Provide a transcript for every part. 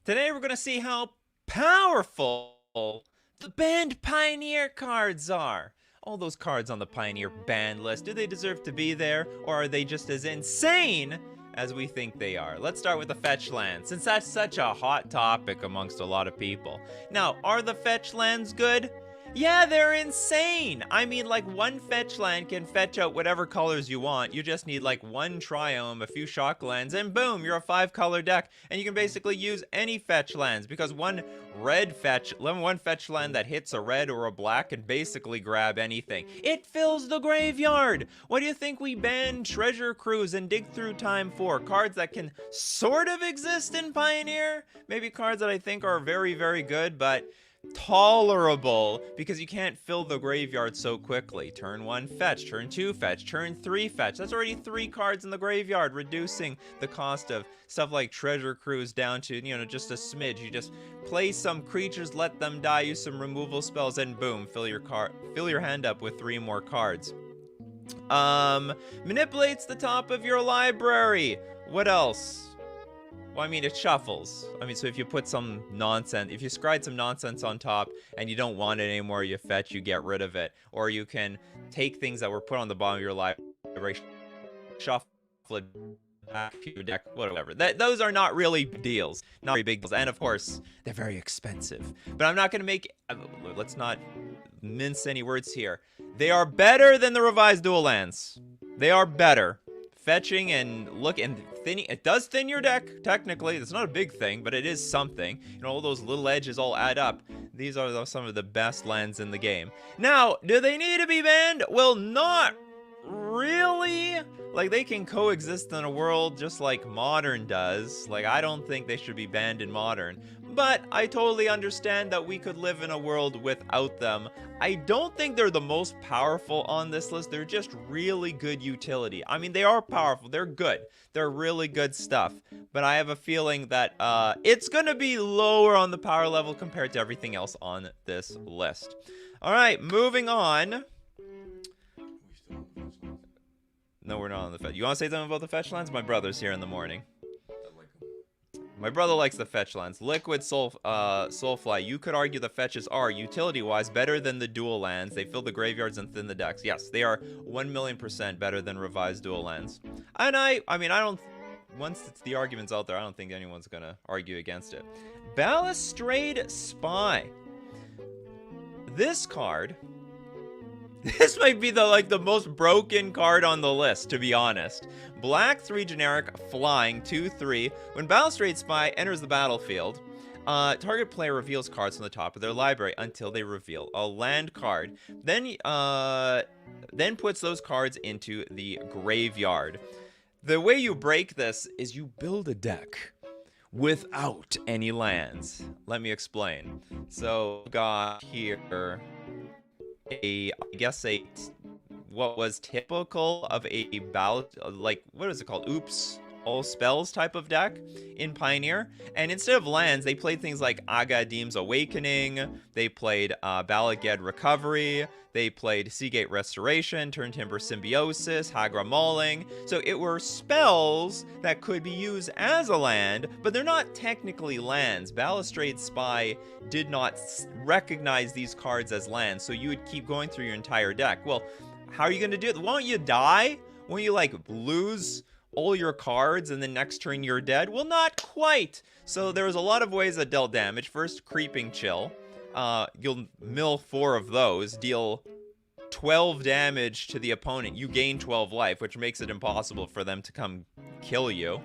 Today we're going to see how powerful the banned Pioneer cards are. All those cards on the Pioneer banned list, do they deserve to be there, or are they just as insane as we think they are? Let's start with the fetch lands, since that's such a hot topic amongst a lot of people. Now, are the fetch lands good? Yeah, they're insane! I mean, like, one fetch land can fetch out whatever colors you want. You just need, like, one Triome, a few shock lands, and boom, you're a 5-color deck. And you can basically use any fetch lands, because one fetch land that hits a red or a black can basically grab anything. It fills the graveyard! What do you think we banned Treasure Cruise and Dig Through Time for? Cards that can sort of exist in Pioneer? Maybe cards that I think are very, very good, but tolerable because you can't fill the graveyard so quickly. Turn 1 fetch, turn 2 fetch, turn 3 fetch. That's already 3 cards in the graveyard, reducing the cost of stuff like Treasure Cruise down to, you know, just a smidge. You just play some creatures, let them die, use some removal spells, and boom, fill your hand up with 3 more cards. Manipulates the top of your library. What else? Well, I mean, it shuffles. I mean, so if you put some nonsense, if you scryed some nonsense on top and you don't want it anymore, you fetch, you get rid of it. Or you can take things that were put on the bottom of your library, shuffle it back to your deck, whatever. Those are not really deals. Not very big deals. And of course, they're very expensive. But I'm not going to make, let's not mince any words here. They are better than the revised dual lands. They are better. Fetching and thinning, it does thin your deck, technically. It's not a big thing, but it is something. You know, all those little edges all add up. These are some of the best lands in the game. Now, do they need to be banned? Well, not really. Like, they can coexist in a world just like Modern does. Like, I don't think they should be banned in Modern. But I totally understand that we could live in a world without them. I don't think they're the most powerful on this list. They're just really good utility. I mean, they are powerful. They're good. They're really good stuff. But I have a feeling that it's going to be lower on the power level compared to everything else on this list. All right, moving on. No, we're not on the fetch. You want to say something about the fetch lands? My brother's here in the morning. My brother likes the fetch lands. Liquid Soulfly. You could argue the fetches are, utility-wise, better than the dual lands. They fill the graveyards and thin the decks. Yes, they are 1,000,000% better than revised dual lands. And I mean, I don't... Once the argument's out there, I don't think anyone's going to argue against it. Balustrade Spy. This card... This might be the most broken card on the list, to be honest. Black 3 generic, flying, 2/3. When Balustrade Spy enters the battlefield, target player reveals cards from the top of their library until they reveal a land card. Then puts those cards into the graveyard. The way you break this is you build a deck without any lands. Let me explain. So, got here... what was typical of a what is it called? Oops, all spells type of deck in Pioneer. And instead of lands, they played things like Agadim's Awakening, they played Balaged Recovery, they played Seagate Restoration, Turntimber Symbiosis, Hagra Mauling. So it were spells that could be used as a land, but they're not technically lands. Balustrade Spy did not recognize these cards as lands, so you would keep going through your entire deck. Well, how are you going to do it? Won't you die? Won't you, like, lose all your cards and then next turn you're dead? Well, not quite. So there was a lot of ways that dealt damage. First, Creeping Chill. You'll mill 4 of those, deal 12 damage to the opponent. You gain 12 life, which makes it impossible for them to come kill you.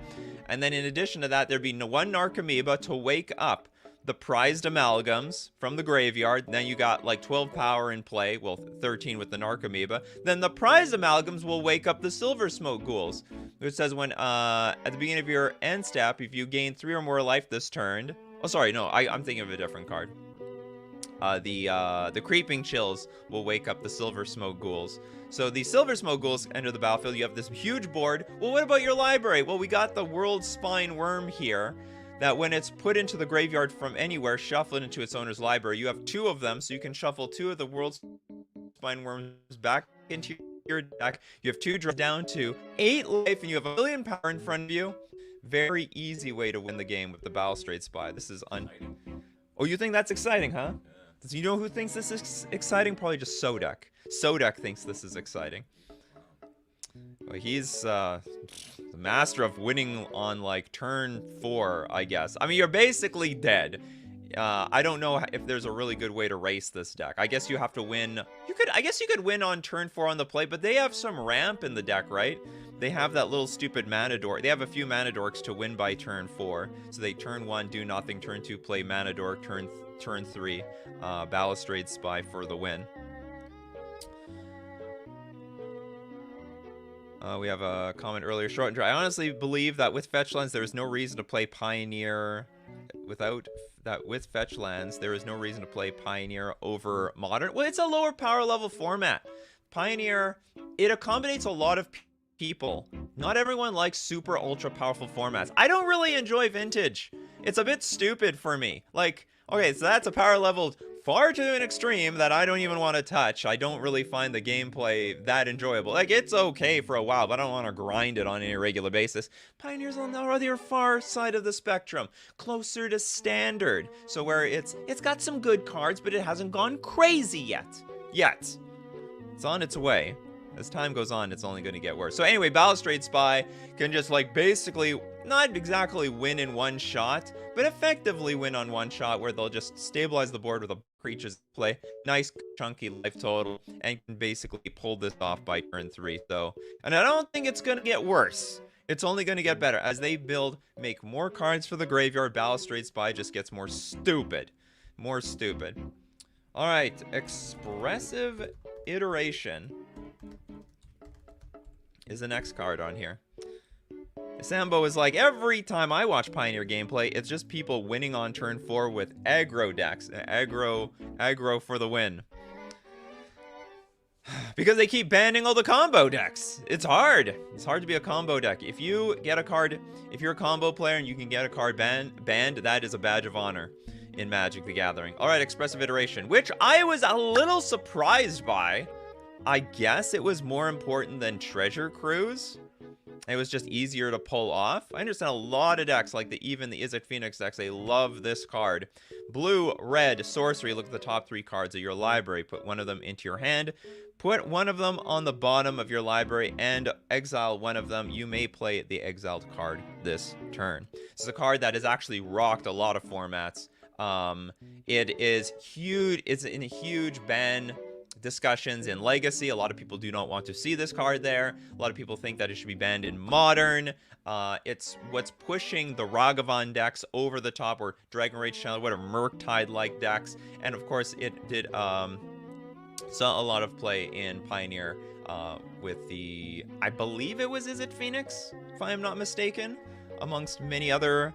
And then in addition to that, there'd be 1 Narcomoeba to wake up the prized amalgams from the graveyard. Then you got like 12 power in play, well 13 with the Narcomoeba. Then the prized amalgams will wake up the Silver Smoke Ghouls, which says when at the beginning of your end step, if you gain 3 or more life this turn, oh sorry, no, I'm thinking of a different card. The Creeping Chills will wake up the Silver Smoke Ghouls. So the Silver Smoke Ghouls enter the battlefield. You have this huge board. Well, what about your library? Well, we got the World Spine Worm here, that when it's put into the graveyard from anywhere, shuffle it into its owner's library. You have 2 of them, so you can shuffle 2 of the World Spine Worms back into your deck. You have 2 draws down to 8 life, and you have 1,000,000 power in front of you. Very easy way to win the game with the Balustrade Spy. This is Oh, you think that's exciting, huh? Do you know who thinks this is exciting? Probably just Sodek. Sodek thinks this is exciting. Well, he's the master of winning on like turn 4, I guess. I mean, you're basically dead. I don't know if there's a really good way to race this deck. I guess you have to win. I guess you could win on turn 4 on the play, but they have some ramp in the deck, right? They have that little stupid mana dork. They have a few mana dorks to win by turn 4. So they turn 1 do nothing, turn 2 play mana dork, turn 3 Balustrade Spy for the win. We have a comment earlier, short and dry. I honestly believe that with fetch lands, there is no reason to play Pioneer with fetch lands, there is no reason to play Pioneer over Modern. Well, it's a lower power level format. Pioneer, it accommodates a lot of people. Not everyone likes super ultra powerful formats. I don't really enjoy Vintage. It's a bit stupid for me. Like, okay, so that's a power level far to an extreme that I don't even want to touch. I don't really find the gameplay that enjoyable. Like, it's okay for a while, but I don't want to grind it on any regular basis. Pioneer's on the other far side of the spectrum, closer to standard. So where it's got some good cards, but it hasn't gone crazy yet. It's on its way. As time goes on, it's only going to get worse. So anyway, Balustrade Spy can just like basically not exactly win in one shot, but effectively win on one shot where they'll just stabilize the board with a creature's play, nice chunky life total, and can basically pull this off by turn 3. So, and I don't think it's going to get worse. It's only going to get better. As they make more cards for the graveyard, Balustrade Spy just gets more stupid. More stupid. Alright, Expressive Iteration is the next card on here. Sambo is like, every time I watch Pioneer gameplay, it's just people winning on turn 4 with aggro decks. Aggro for the win. Because they keep banning all the combo decks. It's hard. It's hard to be a combo deck. If you get a card, if you're a combo player and you can get a card banned, that is a badge of honor in Magic the Gathering. Alright, Expressive Iteration, which I was a little surprised by. I guess it was more important than Treasure Cruise. It was just easier to pull off. I understand a lot of decks, like even the Izzet Phoenix decks, they love this card. Blue, red, sorcery. Look at the top 3 cards of your library. Put one of them into your hand. Put one of them on the bottom of your library and exile one of them. You may play the exiled card this turn. This is a card that has actually rocked a lot of formats. It is huge. It's in a huge ban discussions in Legacy. A lot of people do not want to see this card there. A lot of people think that it should be banned in Modern. It's what's pushing the Ragavan decks over the top, or Dragon Rage Channel, whatever, Murktide-like decks. And of course, it did saw a lot of play in Pioneer with the, I believe it was Izzet Phoenix, if I am not mistaken, amongst many other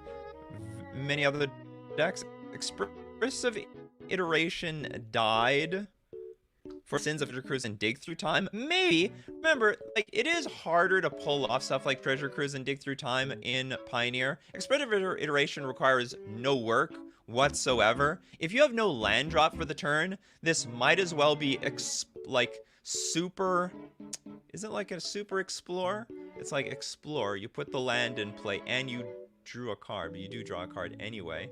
decks. Expressive Iteration died for Sins of Treasure Cruise and Dig Through Time. Maybe. Remember, like, it is harder to pull off stuff like Treasure Cruise and Dig Through Time in Pioneer. Expressive Iteration requires no work whatsoever. If you have no land drop for the turn, this might as well be like super... Is it like a super explore? It's like explore. You put the land in play and you drew a card, but you do draw a card anyway.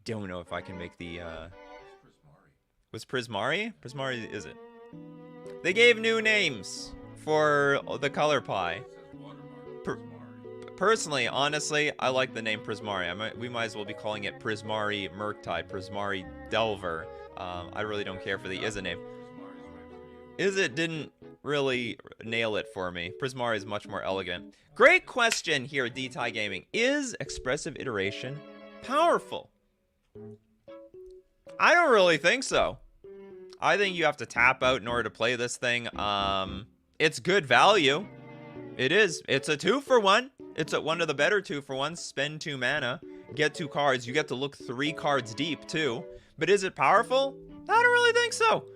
Don't know if I can make the was Prismari? Prismari is it? They gave new names for the color pie. Personally, honestly, I like the name Prismari. We might as well be calling it Prismari Murktide, Prismari Delver. I really don't care for the Izzet name. Izzet didn't really nail it for me. Prismari is much more elegant. Great question here, D-Tie Gaming. Is Expressive Iteration powerful? I don't really think so. I think you have to tap out in order to play this thing. It's good value. It is. It's a 2-for-1. It's one of the better 2-for-1s. Spend 2 mana, get 2 cards. You get to look 3 cards deep too. But is it powerful? I don't really think so.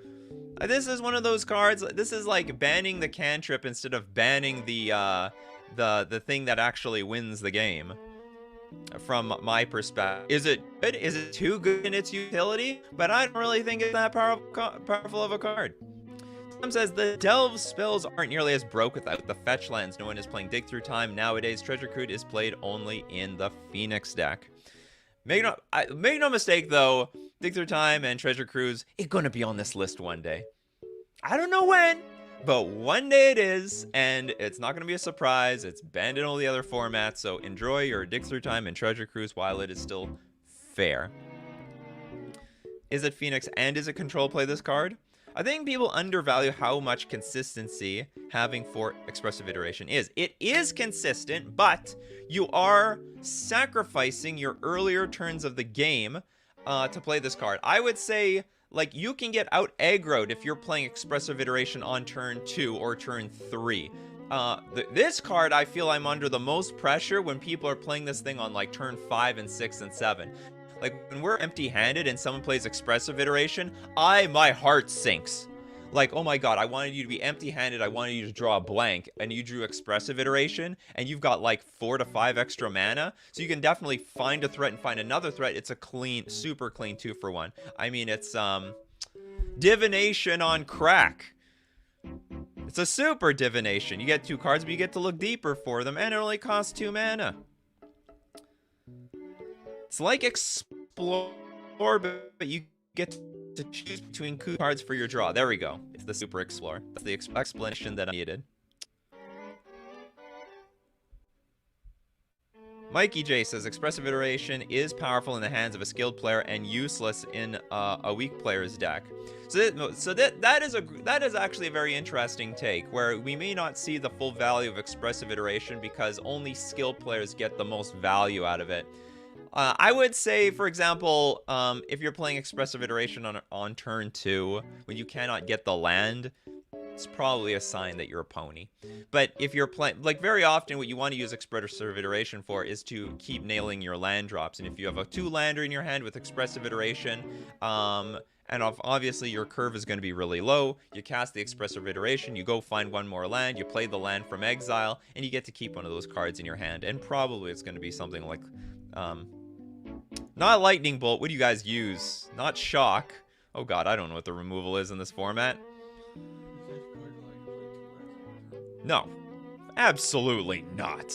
This is one of those cards. This is like banning the cantrip instead of banning the thing that actually wins the game. From my perspective, is it good? Is it too good in its utility? But I don't really think it's that powerful of a card. Sam says the delve spells aren't nearly as broke without the fetch lands. No one is playing Dig Through Time nowadays. Treasure Cruise is played only in the Phoenix deck. Make no mistake though, Dig Through Time and Treasure Cruise is gonna be on this list one day. I don't know when, but one day it is, and it's not gonna be a surprise. It's banned in all the other formats, so enjoy your Dig Through Time and Treasure Cruise while it is still fair. Is it Phoenix and is it Control play this card? I think people undervalue how much consistency having Fort Expressive Iteration is. It is consistent, but you are sacrificing your earlier turns of the game to play this card. I would say, like, you can get out aggroed if you're playing Expressive Iteration on turn 2 or turn 3. This card, I feel I'm under the most pressure when people are playing this thing on, like, turn 5 and 6 and 7. Like, when we're empty-handed and someone plays Expressive Iteration, my heart sinks. Like, oh my god, I wanted you to be empty-handed, I wanted you to draw a blank, and you drew Expressive Iteration, and you've got, like, 4 to 5 extra mana, so you can definitely find a threat and find another threat. It's a clean, super clean 2-for-1. I mean, it's, divination on crack. It's a super divination. You get 2 cards, but you get to look deeper for them, and it only costs 2 mana. It's like Explore, but you get to choose between cards for your draw. There we go. It's the Super Explore. That's the explanation that I needed. Mikey J says Expressive Iteration is powerful in the hands of a skilled player and useless in a weak player's deck. So that is actually a very interesting take, where we may not see the full value of Expressive Iteration because only skilled players get the most value out of it. I would say, for example, if you're playing Expressive Iteration on turn 2, when you cannot get the land, it's probably a sign that you're a pony. But if you're playing, like, very often what you want to use Expressive Iteration for is to keep nailing your land drops. And if you have a 2-lander in your hand with Expressive Iteration, and obviously your curve is going to be really low, you cast the Expressive Iteration, you go find 1 more land, you play the land from exile, and you get to keep one of those cards in your hand. And probably it's going to be something like... not Lightning Bolt. What do you guys use? Not Shock. Oh god, I don't know what the removal is in this format. No. Absolutely not.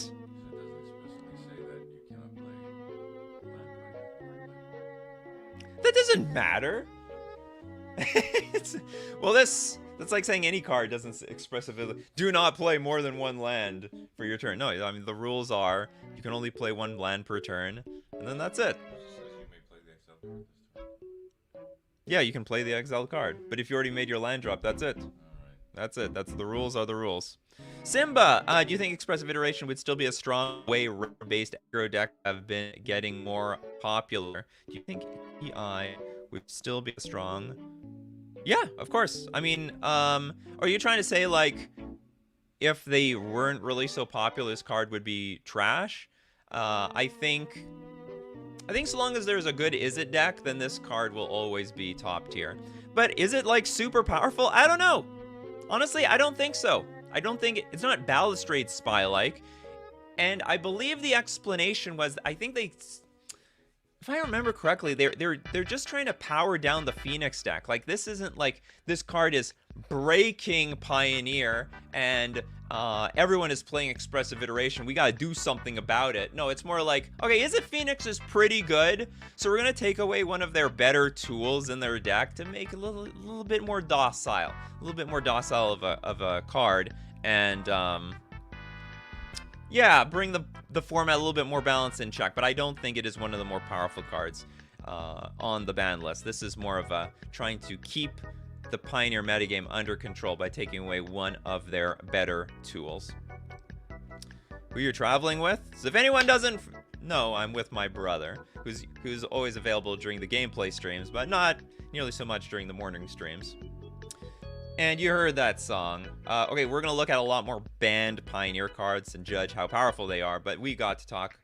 That doesn't matter. Well, that's like saying any card doesn't expressively do not play more than 1 land for your turn. No, I mean, the rules are you can only play 1 land per turn, and then that's it. Yeah, you can play the exiled card, but if you already made your land drop, that's it. That's it. That's the rules are the rules. Simba, do you think Expressive Iteration would still be a strong way rare-based aggro deck have been getting more popular? Do you think EI would still be strong? Yeah, of course. I mean, are you trying to say, like, if they weren't really so popular, this card would be trash? I think so long as there's a good Is It deck, then this card will always be top tier. But is it, like, super powerful? I don't know. Honestly, I don't think so. I don't think it's not Balustrade Spy-like. And I believe the explanation was, I think they... If I remember correctly, they're just trying to power down the Phoenix deck. Like, this isn't like this card is breaking Pioneer and everyone is playing Expressive Iteration. We gotta do something about it. No, it's more like, okay, Is It Phoenix is pretty good, so we're gonna take away one of their better tools in their deck to make it a little bit more docile, of a card, and yeah, bring the format a little bit more balanced in check, but I don't think it is one of the more powerful cards on the ban list. This is more of a trying to keep the Pioneer metagame under control by taking away one of their better tools. Who you're traveling with? So if anyone doesn't know, I'm with my brother, who's always available during the gameplay streams, but not nearly so much during the morning streams. And you heard that song. Okay, we're gonna look at a lot more banned Pioneer cards and judge how powerful they are, but we got to talk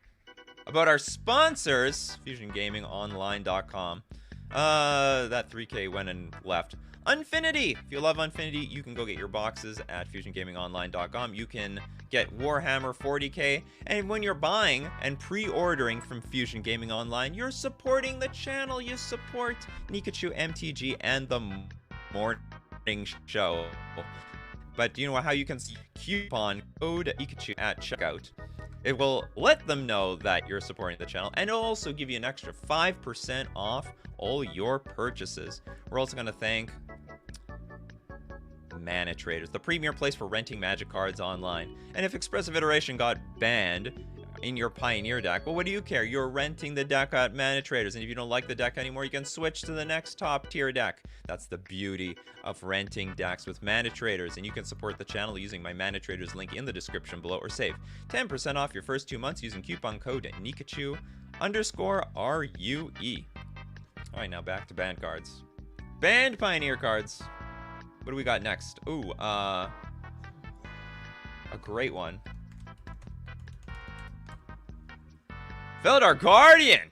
about our sponsors, FusionGamingOnline.com. That 3K went and left. Unfinity! If you love Unfinity, you can go get your boxes at FusionGamingOnline.com. You can get Warhammer 40K, and when you're buying and pre-ordering from Fusion Gaming Online, you're supporting the channel. You support Nikachu, MTG, and the Morning show. But do you know how you can coupon code Nikachu at checkout? It will let them know that you're supporting the channel, and it'll also give you an extra 5% off all your purchases. We're also going to thank Mana Traders, the premier place for renting Magic cards online. And if Expressive Iteration got banned in your Pioneer deck, well, what do you care? You're renting the deck at Mana Traders, and if you don't like the deck anymore, you can switch to the next top tier deck. That's the beauty of renting decks with Mana Traders, and you can support the channel using my Mana Traders link in the description below, or save 10% off your first 2 months using coupon code Nikachu_RUE. Alright, now back to banned cards. Banned Pioneer cards. What do we got next? Ooh, a great one. Felidar Guardian!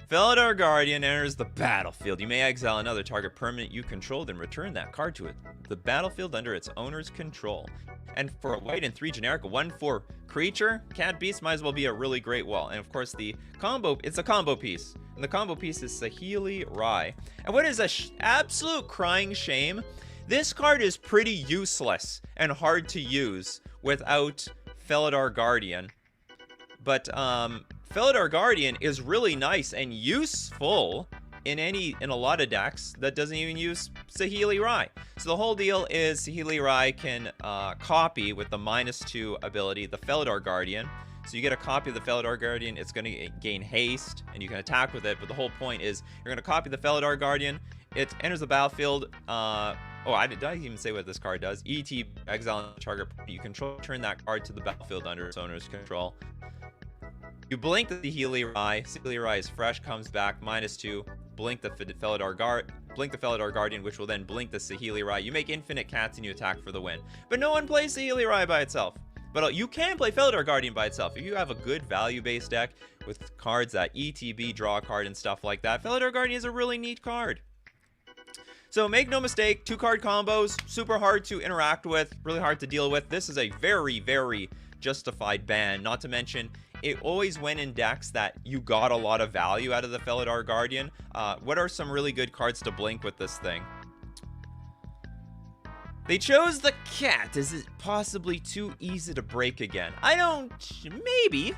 Felidar Guardian enters the battlefield. You may exile another target permanent you controlled and return that card to the battlefield under its owner's control. And for a white and 3 generic, a 1/4 creature, cat beast might as well be a really great wall. And of course the combo, it's a combo piece. And the combo piece is Saheeli Rai. And what is a absolute crying shame, this card is pretty useless and hard to use without Felidar Guardian. But Felidar Guardian is really nice and useful in a lot of decks that doesn't even use Saheeli Rai. So the whole deal is Saheeli Rai can copy with the -2 ability the Felidar Guardian. So you get a copy of the Felidar Guardian, it's going to gain haste, and you can attack with it, but the whole point is you're going to copy the Felidar Guardian, it enters the battlefield, did I even say what this card does? ET, exile target you control, turn that card to the battlefield under its owner's control. You blink the Saheeli Rai is fresh, comes back, -2, blink the Felidar Guardian, which will then blink the Saheeli Rai. You make infinite cats and you attack for the win. But no one plays Saheeli Rai by itself. But you can play Felidar Guardian by itself. If you have a good value-based deck with cards that ETB, draw a card, and stuff like that, Felidar Guardian is a really neat card. So make no mistake, 2-card combos, super hard to interact with, really hard to deal with. This is a very, very justified ban. Not to mention, it always went in decks that you got a lot of value out of the Felidar Guardian. What are some really good cards to blink with this thing? They chose the cat. Is it possibly too easy to break again? I don't... Maybe,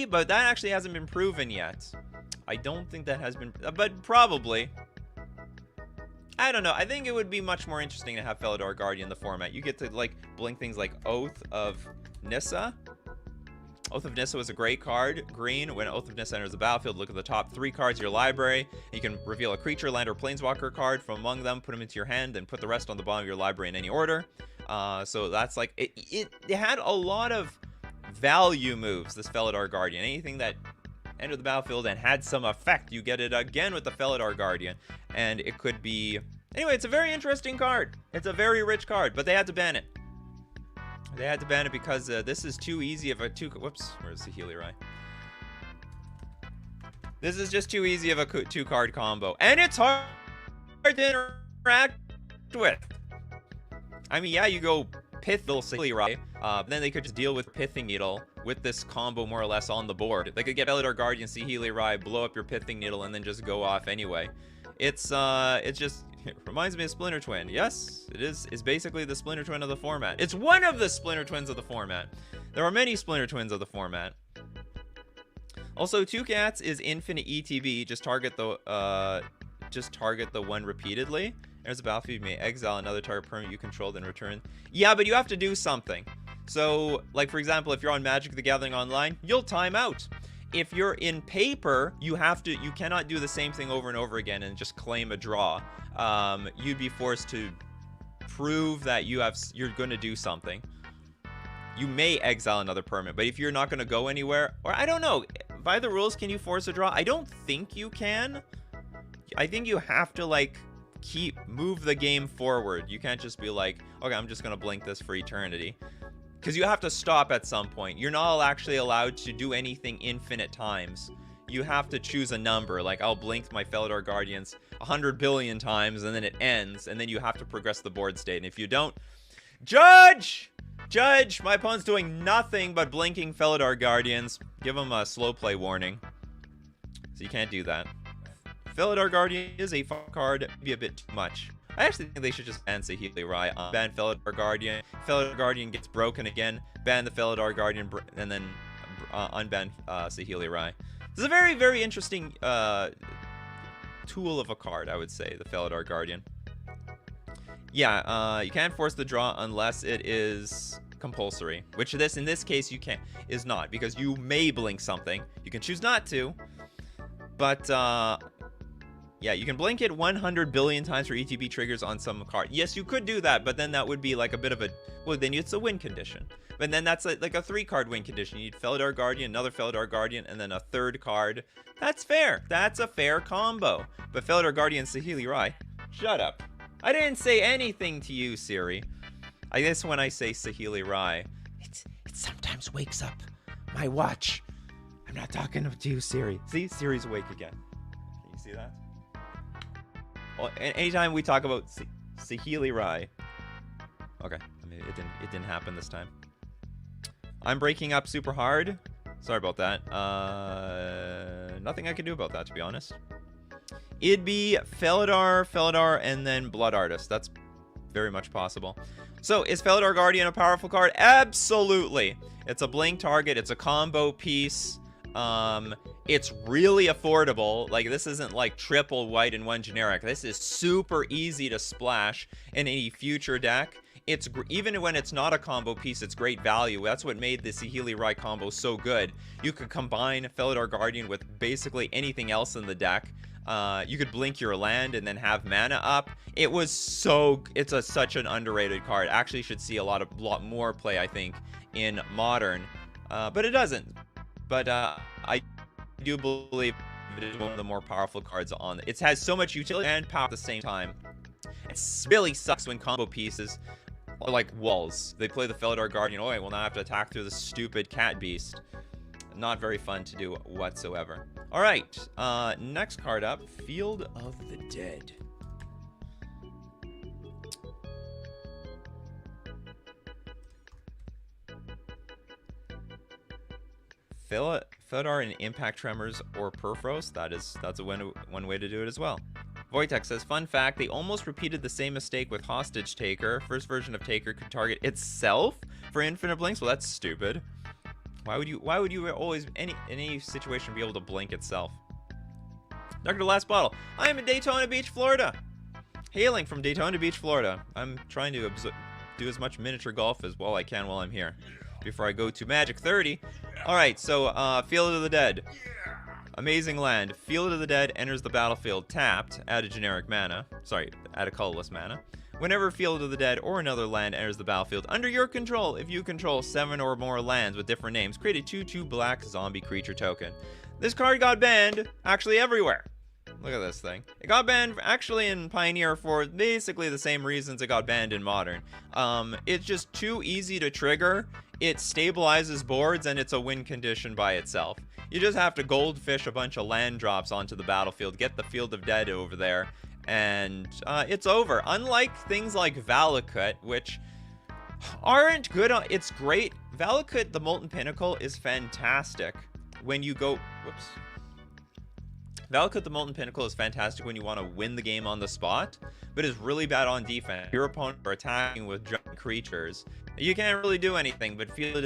but that actually hasn't been proven yet. I don't think that has been... But probably. I don't know. I think it would be much more interesting to have Felidar Guardian in the format. You get to, like, blink things like Oath of Nissa. Oath of Nissa was a great card. Green, when Oath of Nissa enters the battlefield, look at the top 3 cards of your library. You can reveal a creature, land, or planeswalker card from among them, put them into your hand, then put the rest on the bottom of your library in any order. So that's like... It had a lot of value moves, this Felidar Guardian. Anything that entered the battlefield and had some effect, you get it again with the Felidar Guardian. And it could be... Anyway, it's a very interesting card. It's a very rich card, but they had to ban it. They had to ban it because this is too easy of a whoops, where's the Saheeli Rai? This is just too easy of a 2-card combo. And it's hard to interact with. I mean, yeah, you go Pithil Saheeli Rai, then they could just deal with Pithing Needle with this combo more or less on the board. They could get Felidar Guardian, Saheeli Rai, blow up your Pithing Needle, and then just go off anyway. It's just... It reminds me of Splinter Twin. Yes, it is. It's basically the Splinter Twin of the format. It's one of the Splinter Twins of the format. There are many Splinter Twins of the format. Also, 2 cats is infinite ETB. Just target the one repeatedly. There's a battlefield. You may exile another target permanent you control, then return. Yeah, but you have to do something. So, like for example, if you're on Magic the Gathering Online, you'll time out. If you're in paper, you cannot do the same thing over and over again and just claim a draw. You'd be forced to prove that you're going to do something. You may exile another permanent, but if you're not going to go anywhere, or I don't know, by the rules, can you force a draw? I don't think you can. I think you have to like move the game forward. You can't just be like, okay, I'm just going to blink this for eternity. Because you have to stop at some point. You're not actually allowed to do anything infinite times. You have to choose a number. Like, I'll blink my Felidar Guardians 100 billion times, and then it ends, and then you have to progress the board state. And if you don't... Judge! Judge! My opponent's doing nothing but blinking Felidar Guardians. Give him a slow play warning. So you can't do that. Felidar Guardian is a fun card, maybe a bit too much. I actually think they should just ban Saheeli Rai. Ban Felidar Guardian. Felidar Guardian gets broken again. Ban the Felidar Guardian and then unban Saheeli Rai. This is a very, very interesting tool of a card, I would say, the Felidar Guardian. Yeah, you can't force the draw unless it is compulsory, which in this case you can't, is not, because you may blink something. You can choose not to, but yeah, you can blink it 100 billion times for ETB triggers on some card. Yes, you could do that, but then that would be like a bit of a, well, then it's a win condition. But then that's like a 3-card win condition. You need Felidar Guardian, another Felidar Guardian, and then a 3rd card. That's fair. That's a fair combo. But Felidar Guardian, Saheeli Rai, shut up. I didn't say anything to you, Siri. I guess when I say Saheeli Rai, it sometimes wakes up my watch. I'm not talking to you, Siri. See, Siri's awake again. Can you see that? Well, anytime we talk about Saheeli Rai, okay, I mean, it didn't happen this time. I'm breaking up super hard. Sorry about that. Nothing I can do about that, to be honest. It'd be Felidar, and then Blood Artist. That's very much possible. So, is Felidar Guardian a powerful card? Absolutely. It's a blink target. It's a combo piece. It's really affordable. Like, this isn't like triple white and 1 generic. This is super easy to splash in any future deck. It's even when it's not a combo piece, it's great value. That's what made the Saheeli Rai combo so good. You could combine Felidar Guardian with basically anything else in the deck. You could blink your land and then have mana up. It was so, it's such an underrated card. Actually should see a lot more play, I think, in Modern, but it doesn't. But I do believe it is one of the more powerful cards on it. It has so much utility and power at the same time. It really sucks when combo pieces are like walls. They play the Felidar Guardian. Oh, well, now I have to attack through the stupid cat beast. Not very fun to do whatsoever. All right, next card up, Field of the Dead. Felidar in Impact Tremors or Perforos. That's one way to do it as well. Wojtek says, fun fact, they almost repeated the same mistake with Hostage Taker. First version of Taker could target itself for infinite blinks. Well, that's stupid. Why would you always, in any situation, be able to blink itself? Dr. Last Bottle. I am in Daytona Beach, Florida. Hailing from Daytona Beach, Florida. I'm trying to do as much miniature golf as well I can while I'm here before I go to Magic 30. All right, so Field of the Dead. Amazing land. Field of the Dead enters the battlefield tapped. Add a generic mana. Sorry, add a colorless mana. Whenever Field of the Dead or another land enters the battlefield under your control, if you control 7 or more lands with different names, create a 2/2 black zombie creature token. This card got banned actually everywhere. Look at this thing. It got banned actually in Pioneer for basically the same reasons it got banned in Modern. It's just too easy to trigger. It stabilizes boards and it's a win condition by itself. You just have to goldfish a bunch of land drops onto the battlefield, get the Field of Dead over there, and it's over. Unlike things like Valakut, which aren't good on, it's great. Valakut, the Molten Pinnacle, is fantastic when you go, whoops. Valakut, the Molten Pinnacle, is fantastic when you want to win the game on the spot, but is really bad on defense. Your opponent are attacking with giant creatures. You can't really do anything, but Field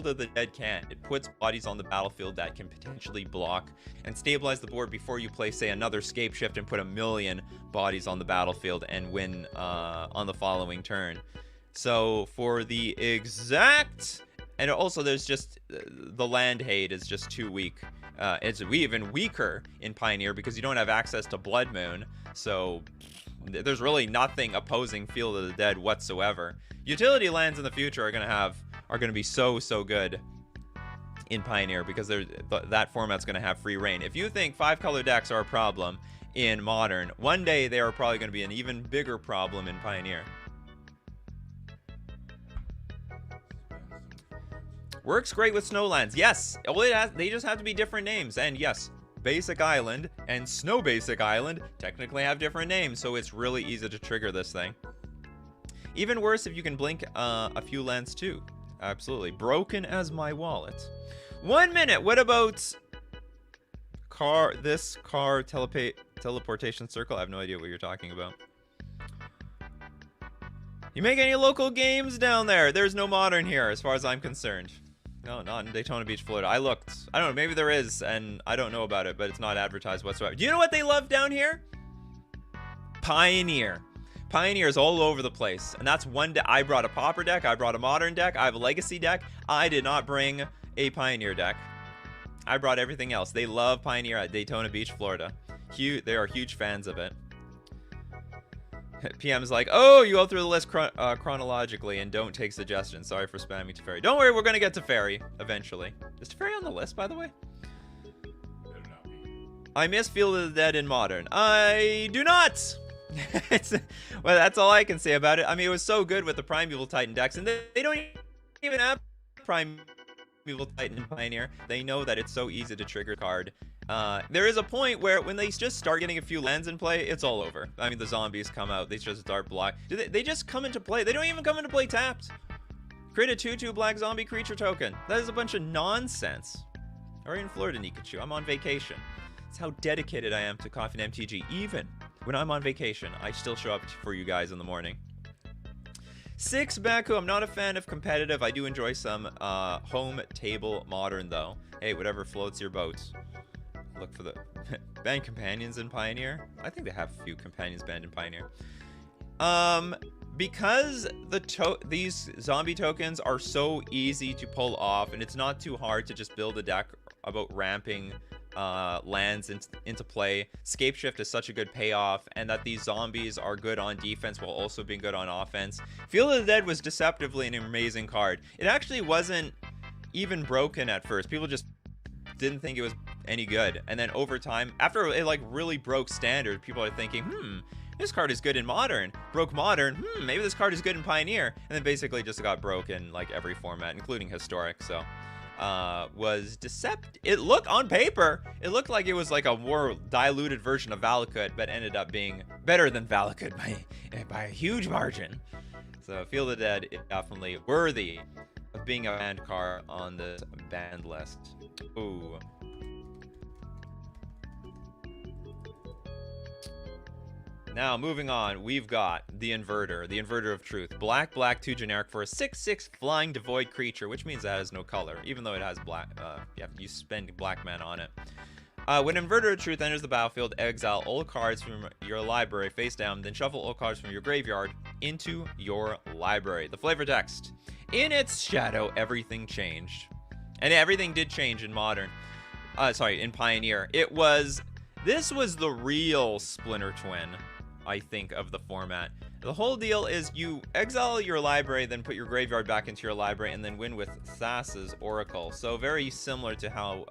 of the Dead can. It puts bodies on the battlefield that can potentially block and stabilize the board before you play, say, another Scape Shift and put 1,000,000 bodies on the battlefield and win on the following turn. So for the exact... And also there's just... The land hate is just too weak. It's even weaker in Pioneer because you don't have access to Blood Moon. So there's really nothing opposing Field of the Dead whatsoever. Utility lands in the future are gonna be so good in Pioneer because that format's gonna have free reign. If you think 5-color decks are a problem in Modern, one day they are probably gonna be an even bigger problem in Pioneer. Works great with Snowlands. Yes, well, they just have to be different names. And yes, Basic Island and Snow Basic Island technically have different names, so it's really easy to trigger this thing. Even worse if you can blink a few lands too. Absolutely. Broken as my wallet. 1 minute. What about this car teleportation circle? I have no idea what you're talking about. You make any local games down there? There's no Modern here, as far as I'm concerned. No, not in Daytona Beach, Florida. I looked. I don't know, maybe there is, and I don't know about it, but it's not advertised whatsoever. Do you know what they love down here? Pioneer. Pioneer is all over the place, and that's one deck. I brought a Pauper deck, I brought a Modern deck, I have a Legacy deck. I did not bring a Pioneer deck. I brought everything else. They love Pioneer at Daytona Beach, Florida. They are huge fans of it. PM's like, oh, you go through the list chronologically and don't take suggestions. Sorry for spamming Teferi. Don't worry, we're going to get Teferi eventually. Is Teferi on the list, by the way? I miss Field of the Dead in Modern. I do not! Well, that's all I can say about it. I mean, it was so good with the Primeval Titan decks, and they don't even have Primeval Titan in Pioneer. They know that it's so easy to trigger card. There is a point where when they just start getting a few lands in play, it's all over. I mean, the zombies come out, they just start block. They just come into play. They don't even come into play tapped. Create a 2/2 black zombie creature token. That is a bunch of nonsense. Or in Florida, Nikachu. I'm on vacation. It's how dedicated I am to Coffee and MTG. Even when I'm on vacation, I still show up for you guys in the morning. 6 Baku. I'm not a fan of competitive. I do enjoy some home table Modern, though. Hey, whatever floats your boat. Look for the banned companions in Pioneer. I think they have a few companions banned in Pioneer. Because these zombie tokens are so easy to pull off, and it's not too hard to just build a deck about ramping lands into play. Scape Shift is such a good payoff, and that these zombies are good on defense while also being good on offense. Field of the Dead was deceptively an amazing card. It actually wasn't even broken at first. People just didn't think it was any good, and then over time, after it like really broke Standard, people are thinking, this card is good in Modern. Broke Modern, maybe this card is good in Pioneer, and then basically just got broken like every format, including Historic. So was deceptive. It looked on paper, it looked like it was like a more diluted version of Valakut, but ended up being better than Valakut by a huge margin. So Field of the Dead is definitely worthy of being a banned card on this banned list. Ooh. Now, moving on, we've got the Inverter of Truth. Black, 2 generic for a 6/6 flying devoid creature, which means that has no color, even though it has black. Yeah, you spend black mana on it. When Inverter of Truth enters the battlefield, exile all cards from your library face down, then shuffle all cards from your graveyard into your library. The flavor text. In its shadow, everything changed. And everything did change in Modern. In Pioneer. This was the real Splinter Twin, I think, of the format. The whole deal is you exile your library, then put your graveyard back into your library, and then win with Thassa's Oracle. So very similar to how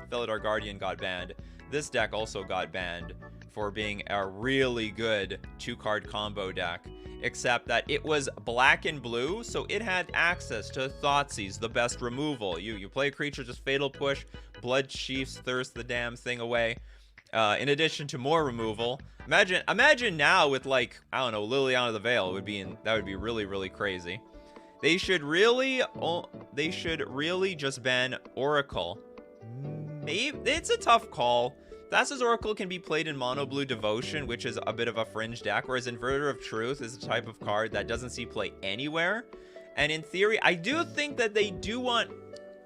Felidar Guardian got banned. This deck also got banned for being a really good 2-card combo deck, except that it was black and blue, so it had access to Thoughtseize, the best removal. You play a creature, just Fatal Push, Blood Chiefs, Thirst the damn thing away. In addition to more removal. Imagine now with, like, I don't know, Liliana of the Veil that would be really, really crazy. They should really just ban Oracle. Maybe it's a tough call. Thassa's Oracle can be played in Mono Blue Devotion, which is a bit of a fringe deck, whereas Inverter of Truth is a type of card that doesn't see play anywhere. And in theory, I do think that they do want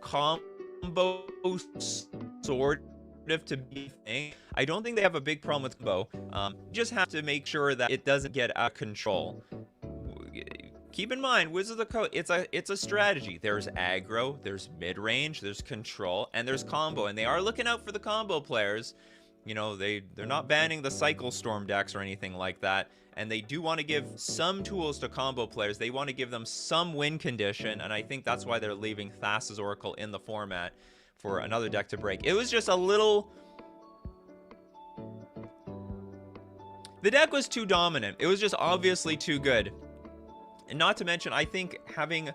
combo sort of to be a thing. I don't think they have a big problem with combo. Just have to make sure that it doesn't get out of control. Keep in mind, Wizards of the Coast, it's a strategy. There's aggro, there's mid-range, there's control, and there's combo. And they are looking out for the combo players. You know, they're not banning the Cycle Storm decks or anything like that. And they do want to give some tools to combo players. They want to give them some win condition, and I think that's why they're leaving Thassa's Oracle in the format for another deck to break. It was just a little... The deck was too dominant. It was just obviously too good. And not to mention, I think having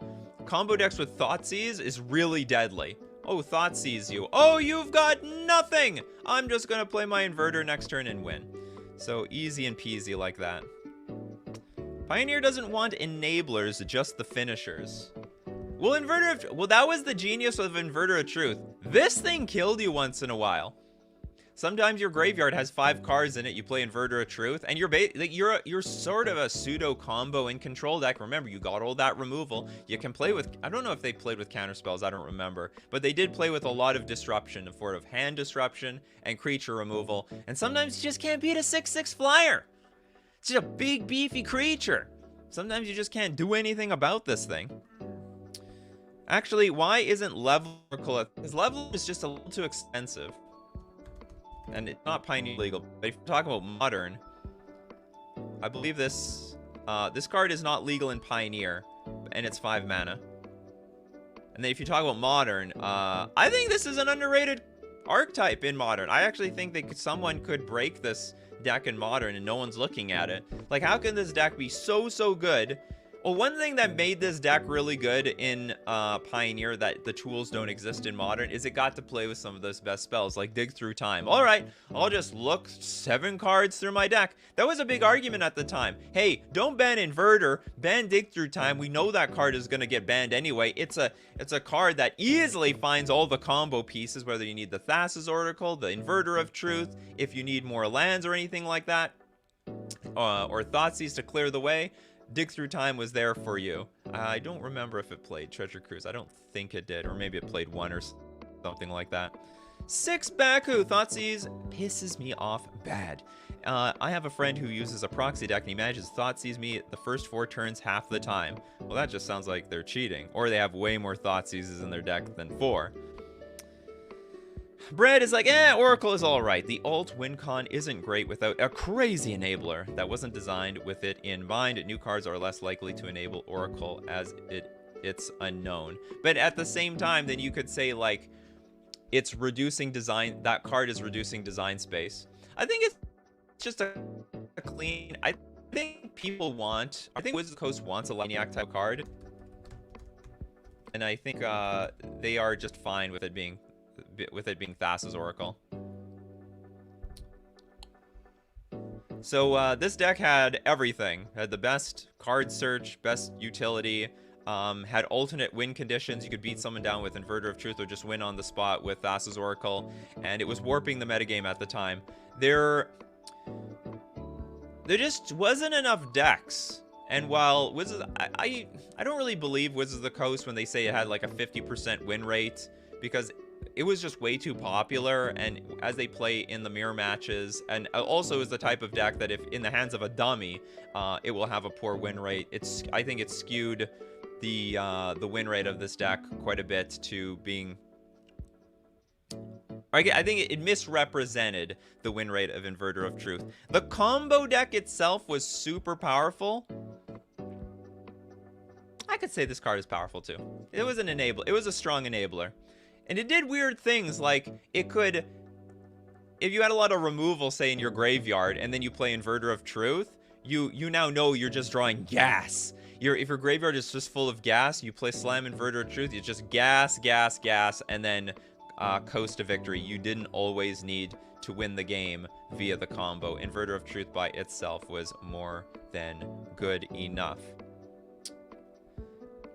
combo decks with Thoughtseize is really deadly. Oh, Thoughtseize you. Oh, you've got nothing! I'm just gonna play my Inverter next turn and win. So easy and peasy like that. Pioneer doesn't want enablers, just the finishers. Well, that was the genius of Inverter of Truth. This thing killed you once in a while. Sometimes your graveyard has 5 cards in it. You play Inverter of Truth, and you're sort of a pseudo combo in control deck. Remember, you got all that removal. You can play with. I don't know if they played with counter spells. I don't remember, but they did play with a lot of disruption, sort of hand disruption and creature removal. And sometimes you just can't beat a 6/6 flyer. It's just a big beefy creature. Sometimes you just can't do anything about this thing. Actually, why isn't level Oracle? Because level is just a little too expensive. And it's not Pioneer legal. But if you talk about Modern, I believe this this card is not legal in Pioneer, and it's 5 mana. And then if you talk about Modern, I think this is an underrated archetype in Modern. I actually think that someone could break this deck in Modern and no one's looking at it. Like, how can this deck be so good? Well, one thing that made this deck really good in Pioneer that the tools don't exist in Modern is it got to play with some of those best spells, like Dig Through Time. All right, I'll just look 7 cards through my deck. That was a big argument at the time. Hey, don't ban Inverter, ban Dig Through Time. We know that card is going to get banned anyway. It's a card that easily finds all the combo pieces, whether you need the Thassa's Oracle, the Inverter of Truth, if you need more lands or anything like that, or Thoughtseize to clear the way. Dig Through Time was there for you. I don't remember if it played Treasure Cruise. I don't think it did, or maybe it played 1 or something like that. 6 Baku. Thoughtseize pisses me off bad. I have a friend who uses a proxy deck and he manages Thoughtseize me the first 4 turns half the time. Well, that just sounds like they're cheating, or they have way more Thoughtseizes in their deck than 4. Bread is like, Oracle is alright. The alt WinCon isn't great without a crazy enabler that wasn't designed with it in mind. New cards are less likely to enable Oracle as it's unknown. But at the same time, then you could say, like, it's reducing design, that card is reducing design space. I think it's just a clean, I think Wizards of the Coast wants a Laniac type card. And I think they are just fine with it being Thassa's Oracle. So this deck had everything. Had the best card search, best utility, had alternate win conditions. You could beat someone down with Inverter of Truth or just win on the spot with Thassa's Oracle. And it was warping the metagame at the time. There just wasn't enough decks. And while Wizards, I don't really believe Wizards of the Coast when they say it had like a 50% win rate, because it was just way too popular, and as they play in the mirror matches, and also is the type of deck that if in the hands of a dummy, it will have a poor win rate. I think it's skewed the win rate of this deck quite a bit to being. I think it misrepresented the win rate of Inverter of Truth. The combo deck itself was super powerful. I could say this card is powerful too. It was an enabler. It was a strong enabler. And it did weird things, like it could, if you had a lot of removal, say, in your graveyard, and then you play Inverter of Truth, you now know you're just drawing gas. If your graveyard is just full of gas, you play Slam Inverter of Truth, you just gas, and then coast to victory. You didn't always need to win the game via the combo. Inverter of Truth by itself was more than good enough.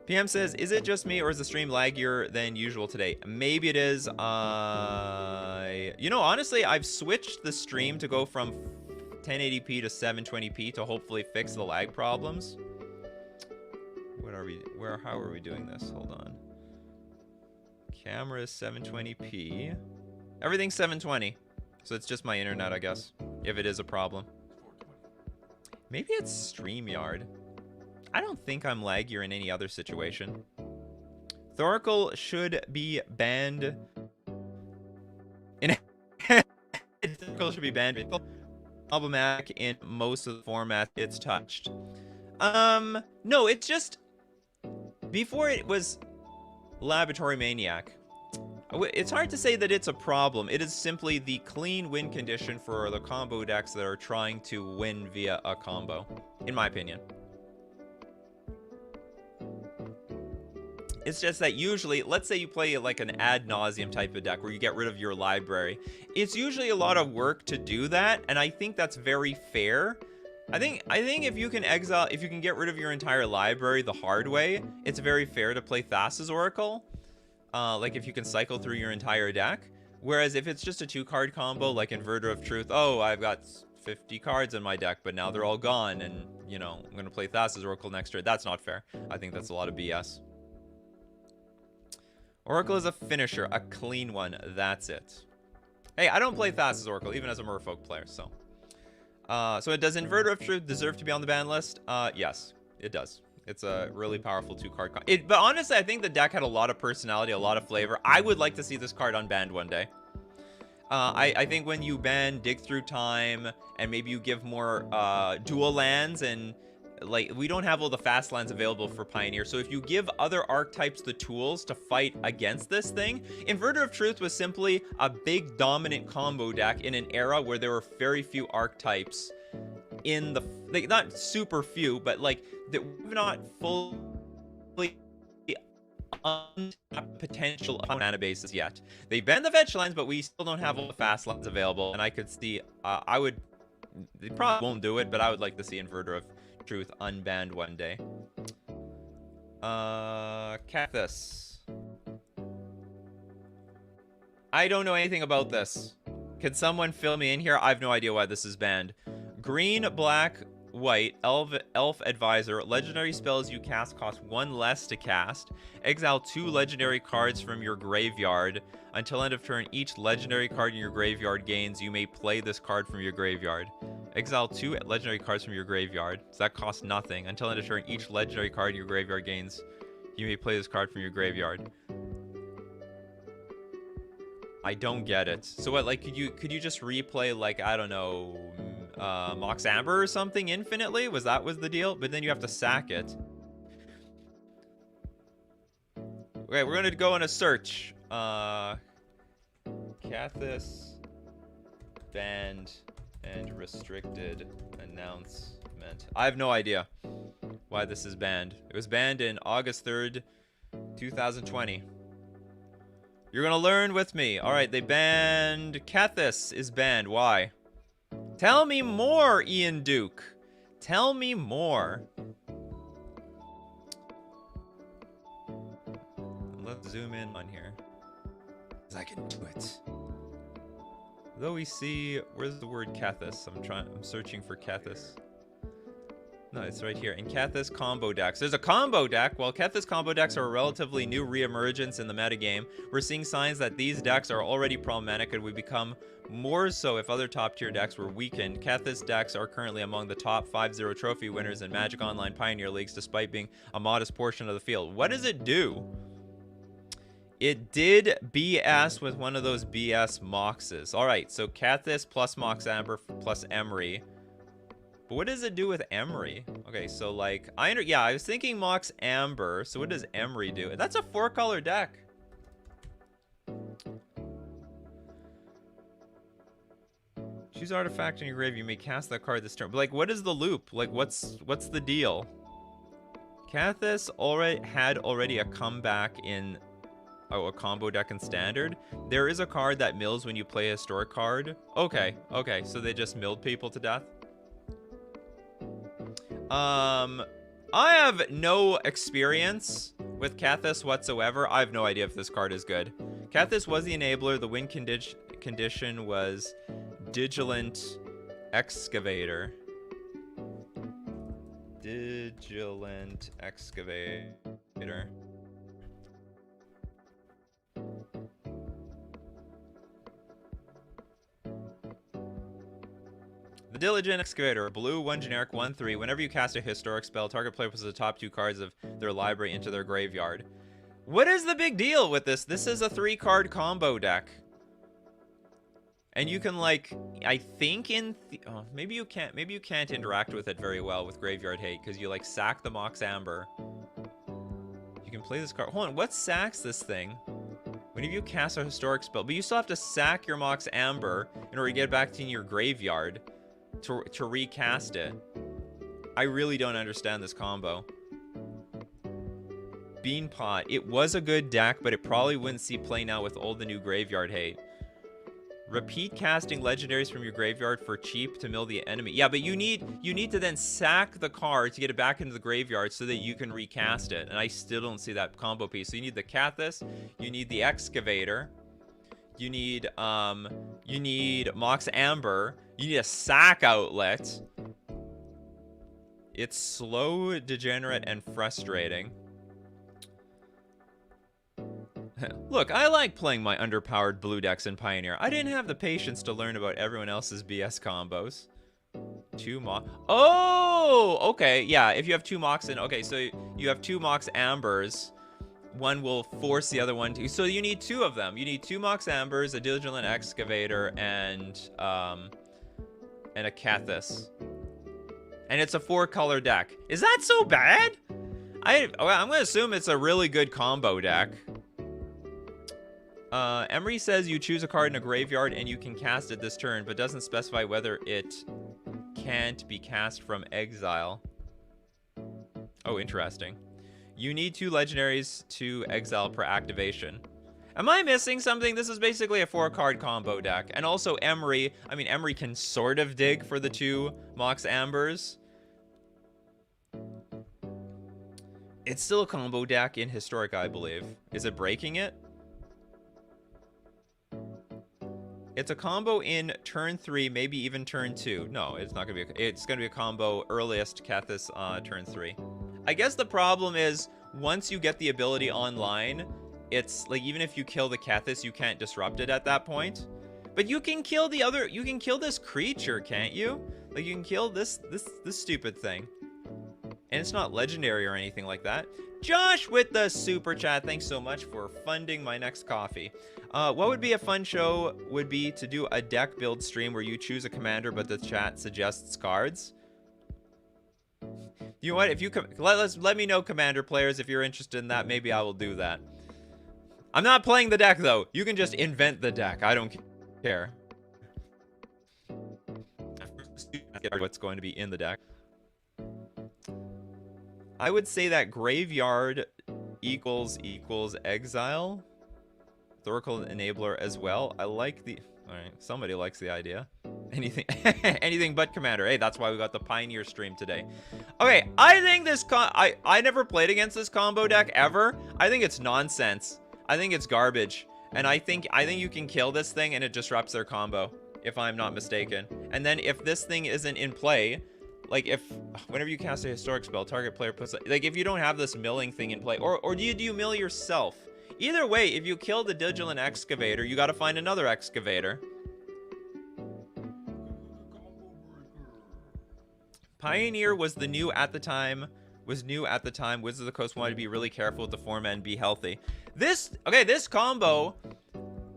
PM says, is it just me or is the stream laggier than usual today? Maybe it is. You know, honestly, I've switched the stream to go from 1080p to 720p to hopefully fix the lag problems. How are we doing this? Hold on. Camera is 720p. Everything's 720. So it's just my internet, I guess, if it is a problem. Maybe it's StreamYard. I don't think I'm laggier in any other situation. Thoracle should be banned. Thoracle should be banned. Problematic in most of the formats it's touched. No, it's just before it was Laboratory Maniac. It's hard to say that it's a problem. It is simply the clean win condition for the combo decks that are trying to win via a combo, in my opinion. It's just that usually, let's say you play like an ad nauseum type of deck where you get rid of your library. It's usually a lot of work to do that, and I think that's very fair. I think if you can get rid of your entire library the hard way, it's very fair to play Thassa's Oracle. Like if you can cycle through your entire deck. Whereas if it's just a 2-card combo like Inverter of Truth, oh, I've got 50 cards in my deck, but now they're all gone, and, you know, I'm going to play Thassa's Oracle next turn. That's not fair. I think that's a lot of BS. Oracle is a finisher, a clean one. That's it. Hey, I don't play Thassa's Oracle, even as a Merfolk player, so. So does Inverter of Truth deserve to be on the ban list? Yes, it does. It's a really powerful 2-card card. But honestly, I think the deck had a lot of personality, a lot of flavor. I would like to see this card unbanned one day. I think when you ban Dig Through Time, and maybe you give more dual lands, and like, we don't have all the fast lands available for Pioneer, so if you give other archetypes the tools to fight against this thing, Inverter of Truth was simply a big dominant combo deck in an era where there were very few archetypes in the, like, not super few, but like, that we've not fully untapped potential on mana bases yet. They banned the fetch lines, but we still don't have all the fast lines available, and I could see, they probably won't do it, but I would like to see Inverter of Truth unbanned one day. Kethis. I don't know anything about this. Can someone fill me in here? I have no idea why this is banned. Green, black, white, elf advisor. Legendary spells you cast cost 1 less to cast. Exile 2 legendary cards from your graveyard. Until end of turn, each legendary card in your graveyard gains. You may play this card from your graveyard. Exile 2 legendary cards from your graveyard. So that costs nothing. Until end of turn, each legendary card in your graveyard gains. You may play this card from your graveyard. I don't get it. So what, like, could you just replay, like, I don't know, Mox Amber or something infinitely? Was the deal? But then you have to sack it. Okay, we're gonna go on a search. Kethis banned and restricted announcement. I have no idea why this is banned. It was banned in August 3rd, 2020. You're gonna learn with me. All right, they banned Kethis is banned. Why? Tell me more, Ian Duke. Tell me more. Let's zoom in on here, 'cause I can do it. Though we see, where's the word Kethis? I'm searching for Kethis. No, it's right here. In Kethis combo decks. There's a combo deck. While Kethis combo decks are a relatively new reemergence in the metagame, we're seeing signs that these decks are already problematic and would become more so if other top tier decks were weakened. Kethis decks are currently among the top 5-0 trophy winners in Magic Online Pioneer Leagues, despite being a modest portion of the field. What does it do? It did BS with one of those BS Moxes. All right, so Kethis plus Mox Amber plus Emery. But what does it do with Emery? Okay, so like, I was thinking Mox Amber. So what does Emery do? That's a 4-color deck. Choose artifact in your grave. You may cast that card this turn. But like, what is the loop? Like, what's the deal? Kethis had already a comeback in a combo deck in Standard. There is a card that mills when you play a historic card. Okay, so they just milled people to death. I have no experience with Kethis whatsoever. I have no idea if this card is good. Kethis was the enabler. The win condition was Digilant Excavator. Digilant Excavator. The Diligent Excavator, blue, 1 generic, 1/3. Whenever you cast a historic spell, target player puts the top 2 cards of their library into their graveyard. What is the big deal with this? This is a 3-card combo deck. And you can, like, I think maybe you can't interact with it very well with Graveyard Hate, because you, like, sack the Mox Amber. You can play this card. Hold on, what sacks this thing? Whenever you cast a historic spell, but you still have to sack your Mox Amber in order to get back to your graveyard to recast it. I really don't understand this combo. Beanpot. It was a good deck, but it probably wouldn't see play now with all the new Graveyard Hate. Repeat casting legendaries from your graveyard for cheap to mill the enemy. Yeah, but you need to then sack the card to get it back into the graveyard so that you can recast it. And I still don't see that combo piece. So you need the Kethis, you need the Excavator, You need Mox Amber. You need a sack outlet. It's slow, degenerate, and frustrating. Look, I like playing my underpowered blue decks in Pioneer. I didn't have the patience to learn about everyone else's BS combos. 2 Mox. Oh, okay. Yeah, if you have 2 Mox in. Okay, so you have 2 Mox Ambers. One will force the other one to. So you need 2 of them. You need 2 Mox Ambers, a Diligent Excavator, and a Kethis. And it's a 4-color deck. Is that so bad? I'm gonna assume it's a really good combo deck. Emery says you choose a card in a graveyard and you can cast it this turn, but doesn't specify whether it can't be cast from exile. Oh, interesting. You need 2 legendaries to exile per activation. Am I missing something? This is basically a 4-card combo deck. And also Emery, I mean, Emery can sort of dig for the 2 Mox Ambers. It's still a combo deck in Historic, I believe. Is it breaking it? It's a combo in turn 3, maybe even turn 2. No, it's not gonna be. It's gonna be a combo earliest Kethis turn 3. I guess the problem is once you get the ability online, it's like even if you kill the Kethis, you can't disrupt it at that point. But you can kill the other. You can kill this creature, can't you? Like you can kill this stupid thing. And it's not legendary or anything like that. Josh with the super chat. Thanks so much for funding my next coffee. What would be a fun show would be to do a deck build stream where you choose a commander, but the chat suggests cards. You know what? If you let me know, commander players, if you're interested in that. Maybe I will do that. I'm not playing the deck though. You can just invent the deck. I don't care. What's going to be in the deck? I would say that graveyard equals exile. Thoracle enabler as well. I like the. All right, somebody likes the idea. Anything, anything but commander. Hey, that's why we got the Pioneer stream today. Okay, I think this I never played against this combo deck ever. I think it's nonsense. I think it's garbage, and I think you can kill this thing and it disrupts their combo, if I'm not mistaken. And then if this thing isn't in play, like if whenever you cast a historic spell, target player puts like if you don't have this milling thing in play, or do you mill yourself? Either way, if you kill the Diligent Excavator, you got to find another excavator. Pioneer was new at the time. Wizards of the Coast wanted to be really careful with the format and be healthy. This combo,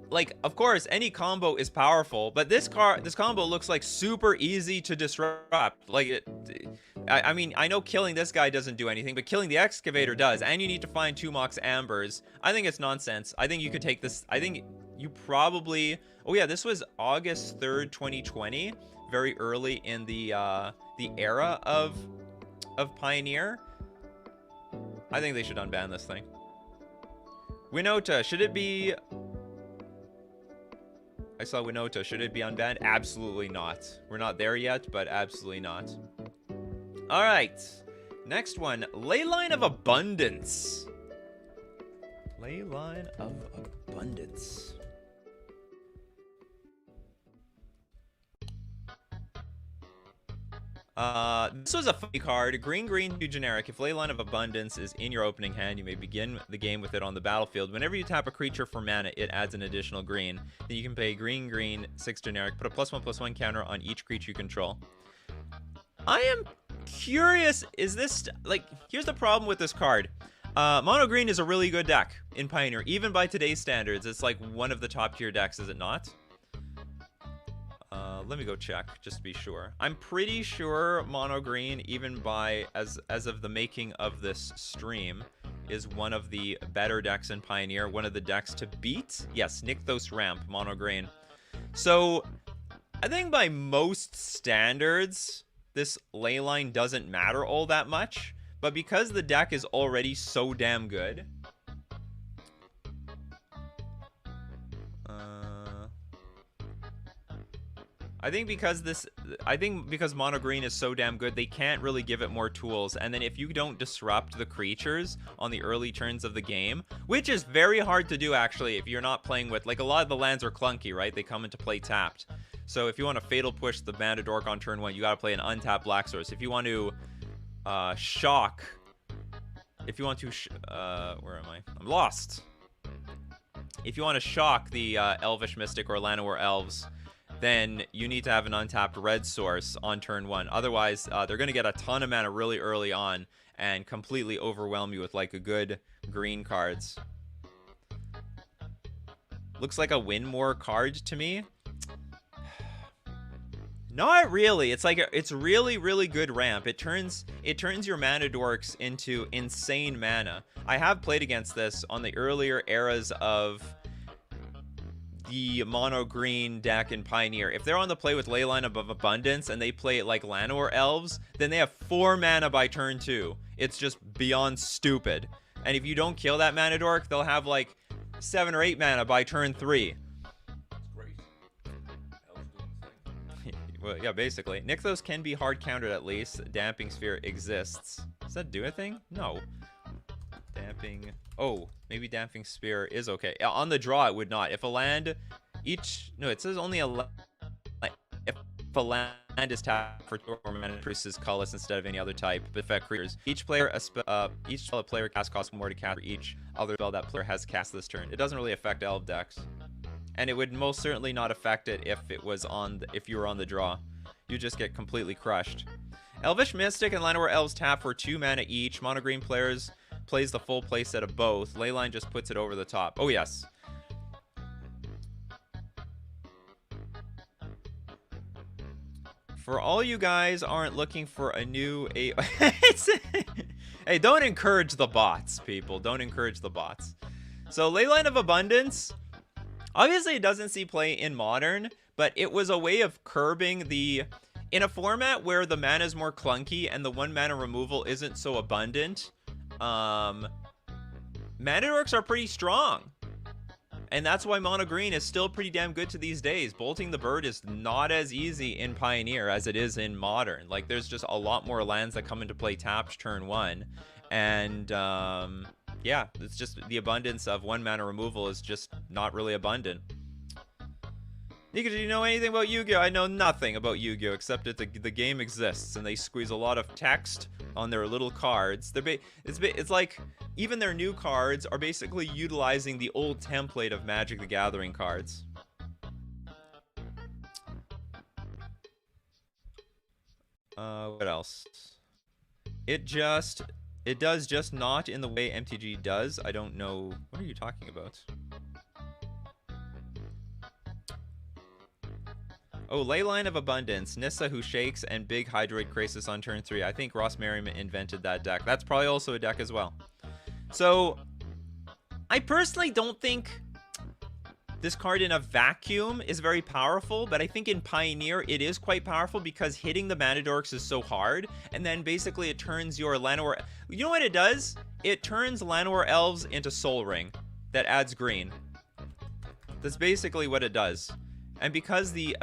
like, of course, any combo is powerful, but this combo looks like super easy to disrupt. Like, I mean, I know killing this guy doesn't do anything, but killing the excavator does, and you need to find 2 Mox Ambers. I think it's nonsense. I think you could take this. I think you probably. Oh yeah, this was August 3rd, 2020, very early in the era of Pioneer. I think they should unban this thing. Winota, should it be? I saw Winota. Should it be unbanned? Absolutely not. We're not there yet, but absolutely not. All right. Next one. Leyline of Abundance. Leyline of Abundance. This was a funny card. Green, 2 generic. If Leyline of Abundance is in your opening hand, you may begin the game with it on the battlefield. Whenever you tap a creature for mana, it adds an additional green. Then you can pay green, 6 generic. Put a +1/+1 counter on each creature you control. I am curious, is this, like, here's the problem with this card. Mono green is a really good deck in Pioneer. Even by today's standards, it's like one of the top tier decks, is it not? Let me go check just to be sure. I'm pretty sure mono green, even by as of the making of this stream, is one of the better decks in Pioneer. One of the decks to beat. Yes, Nykthos Ramp, mono green. So I think by most standards, this Leyline doesn't matter all that much. But because the deck is already so damn good, I think because mono green is so damn good, they can't really give it more tools. And then if you don't disrupt the creatures on the early turns of the game, which is very hard to do actually if you're not playing with, like, a lot of the lands are clunky, right? They come into play tapped. So if you want to Fatal Push the Mana Dork on turn 1, you got to play an untapped Black Source. If you want to shock, if you want to, where am I? I'm lost. If you want to shock the Elvish Mystic or Llanowar Elves, then you need to have an untapped red source on turn 1. Otherwise, they're going to get a ton of mana really early on and completely overwhelm you with, like, a good green cards. Looks like a win more card to me. Not really. It's like it's really, really good ramp. It turns your mana dorks into insane mana. I have played against this on the earlier eras of the mono green deck in Pioneer. If they're on the play with Leyline of Abundance and they play it like Llanowar Elves, then they have 4 mana by turn 2. It's just beyond stupid. And if you don't kill that mana dork, they'll have like 7 or 8 mana by turn 3. Well, yeah, basically. Nykthos can be hard countered at least. Damping Sphere exists. Does that do a thing? No. Damping... Oh, maybe Damping Sphere is okay. On the draw, it would not. If a land... No, it says only a... If a land is tapped for 2 or more mana, increases colorless instead of any other type. But affect creatures. Each spell a player casts costs more to cast for each other spell that player has cast this turn. It doesn't really affect elf decks. And it would most certainly not affect it if it was if you were on the draw. You just get completely crushed. Elvish Mystic and Llanowar Elves tap for 2 mana each. Mono green players plays the full playset of both. Leyline just puts it over the top. Oh yes. For all you guys aren't looking for a new Hey, don't encourage the bots, people. Don't encourage the bots. So Leyline of Abundance. Obviously, it doesn't see play in Modern, but it was a way of curbing the... In a format where the mana is more clunky and the 1 mana removal isn't so abundant, mana dorks are pretty strong. And that's why mono green is still pretty damn good to these days. Bolting the Bird is not as easy in Pioneer as it is in Modern. Like, there's just a lot more lands that come into play tapped turn 1. And, yeah, it's just the abundance of 1 mana removal is just not really abundant. Nikachu, do you know anything about Yu-Gi-Oh? I know nothing about Yu-Gi-Oh except that the game exists and they squeeze a lot of text on their little cards. It's like even their new cards are basically utilizing the old template of Magic the Gathering cards. What else? It does just not in the way MTG does. I don't know. What are you talking about? Oh, Leyline of Abundance. Nissa who shakes and big Hydroid Krasis on turn 3. I think Ross Merriman invented that deck. That's probably also a deck as well. So, I personally don't think this card in a vacuum is very powerful, but I think in Pioneer it is quite powerful because hitting the mana dorks is so hard, and then basically it turns your Llanowar... You know what it does? It turns Llanowar Elves into Soul Ring that adds green. That's basically what it does. And because the,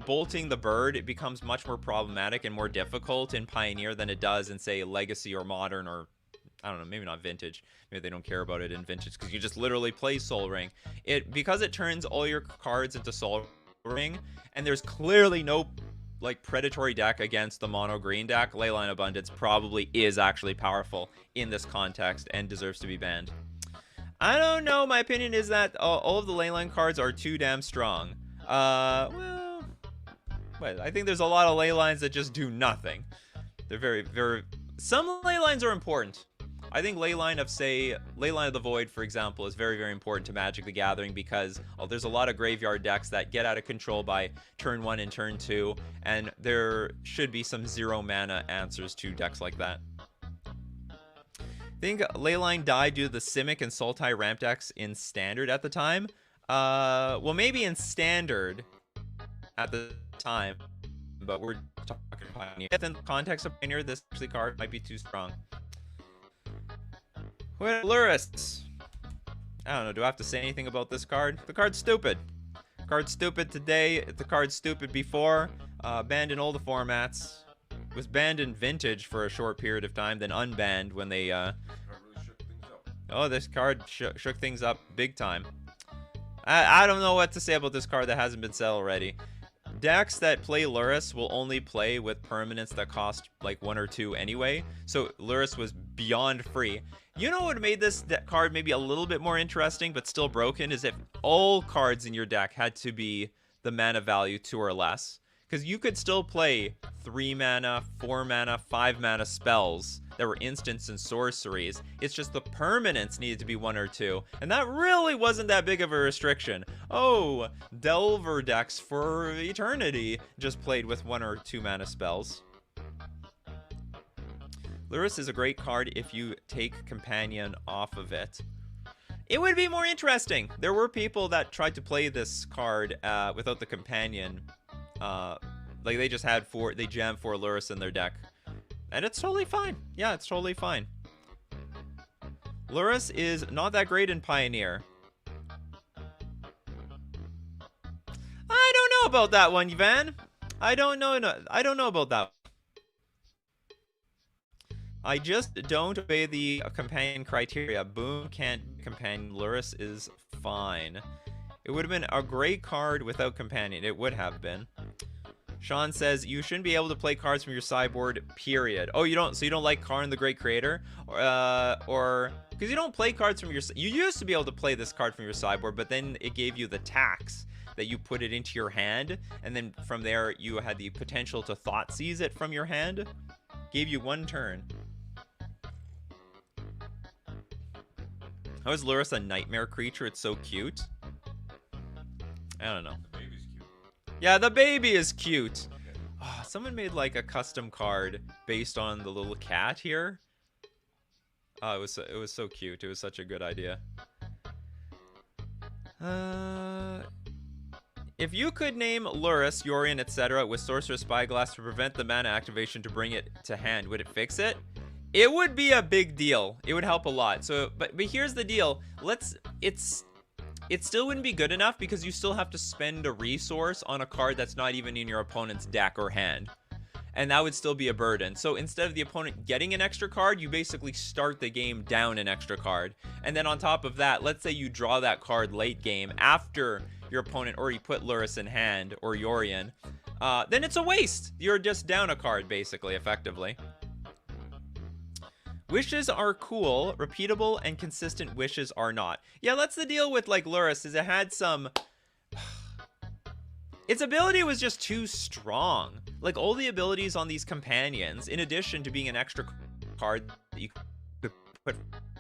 bolting the bird, it becomes much more problematic and more difficult in Pioneer than it does in, say, Legacy or Modern or... I don't know, maybe not Vintage. Maybe they don't care about it in Vintage because you just literally play Soul Ring. Because it turns all your cards into Soul Ring, and there's clearly no like predatory deck against the mono green deck, Leyline Abundance probably is actually powerful in this context and deserves to be banned. I don't know. My opinion is that all of the Leyline cards are too damn strong. Well, I think there's a lot of Leylines that just do nothing. They're very, very... Some Leylines are important. I think Leyline of the Void, for example, is very, very important to Magic the Gathering because there's a lot of graveyard decks that get out of control by turn 1 and turn 2, and there should be some 0 mana answers to decks like that. I think Leyline died due to the Simic and Sultai ramp decks in Standard at the time. Well, maybe in Standard at the time, but we're talking Pioneer. In the context of Pioneer, this card might be too strong. What Lurrus? I don't know. Do I have to say anything about this card? The card's stupid. Card stupid today. The card's stupid before. Banned in all the formats. Was banned in Vintage for a short period of time, then unbanned when they... Oh, this card shook things up big time. I don't know what to say about this card that hasn't been said already. Decks that play Lurrus will only play with permanents that cost like 1 or 2 anyway. So Lurrus was beyond free. You know what made this card maybe a little bit more interesting but still broken is if all cards in your deck had to be the mana value 2 or less. Because you could still play 3 mana, 4 mana, 5 mana spells that were instants and sorceries. It's just the permanents needed to be 1 or 2. And that really wasn't that big of a restriction. Oh, Delver decks for Eternity just played with 1 or 2 mana spells. Lurrus is a great card if you take Companion off of it. It would be more interesting. There were people that tried to play this card without the Companion. Like they just had they jammed 4 Lurrus in their deck. And it's totally fine. Yeah, it's totally fine. Lurrus is not that great in Pioneer. I don't know about that one, Yvan. I don't know about that. I just don't obey the companion criteria. Boom can't companion. Lurrus is fine. It would have been a great card without companion. It would have been. Sean says you shouldn't be able to play cards from your sideboard, period. Oh, you don't? So you don't like Karn the Great Creator? Or because you don't play cards from your... You used to be able to play this card from your sideboard, but then it gave you the tax that you put it into your hand, and then from there you had the potential to Thoughtseize it from your hand. Gave you 1 turn. How is Lurrus a nightmare creature? It's so cute. I don't know. The baby's cute. Yeah, the baby is cute. Oh, someone made like a custom card based on the little cat here. Oh, it was so cute. It was such a good idea. If you could name Lurrus, Yorion, etc. with Sorcerer's Spyglass to prevent the mana activation to bring it to hand, would it fix it? It would be a big deal. It would help a lot. So, but here's the deal. It still wouldn't be good enough because you still have to spend a resource on a card that's not even in your opponent's deck or hand. And that would still be a burden. So instead of the opponent getting an extra card, you basically start the game down an extra card. And then on top of that, let's say you draw that card late game after your opponent already put Lurrus in hand or Yorion. Then it's a waste. You're just down a card, basically, effectively. Wishes are cool, repeatable and consistent wishes are not. Yeah, that's the deal with like Lurrus, is it had some... Its ability was just too strong. Like all the abilities on these companions, in addition to being an extra card that you could put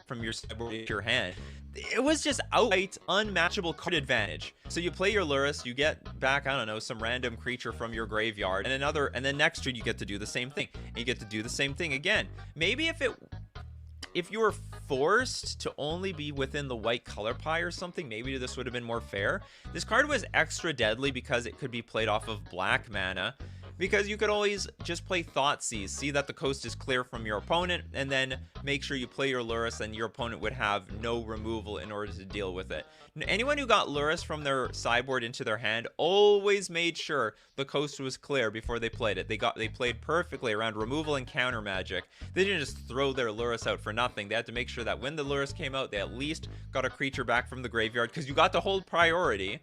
from your sideboard into your hand, it was just outright unmatchable card advantage. So you play your Lurrus, you get back, I don't know, some random creature from your graveyard, and then next turn you get to do the same thing. And you get to do the same thing again. Maybe if you were forced to only be within the white color pie or something, maybe this would have been more fair. This card was extra deadly because it could be played off of black mana. Because you could always just play Thoughtseize, see that the coast is clear from your opponent, and then make sure you play your Lurrus and your opponent would have no removal in order to deal with it. Anyone who got Lurrus from their sideboard into their hand always made sure the coast was clear before they played it. They played perfectly around removal and counter magic. They didn't just throw their Lurrus out for nothing. They had to make sure that when the Lurrus came out, they at least got a creature back from the graveyard, because you got to hold priority.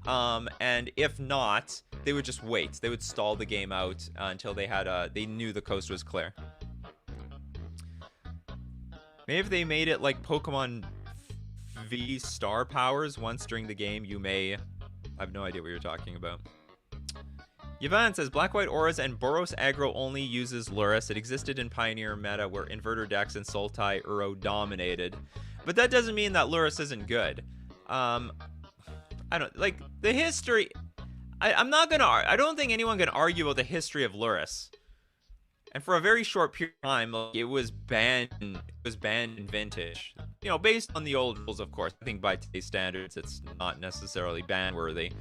And if not, they would just wait. They would stall the game out until they knew the coast was clear. Maybe if they made it like Pokemon V Star Powers once during the game, you may... I have no idea what you're talking about. Yvonne says, Black-White Auras and Boros aggro only uses Lurrus. It existed in Pioneer meta where Inverter decks and Sultai Uro dominated. But that doesn't mean that Lurrus isn't good. I don't like the history. I don't think anyone can argue about the history of Lurrus. And for a very short period of time, like, it was banned in Vintage. You know, based on the old rules, of course. I think by today's standards, it's not necessarily ban worthy.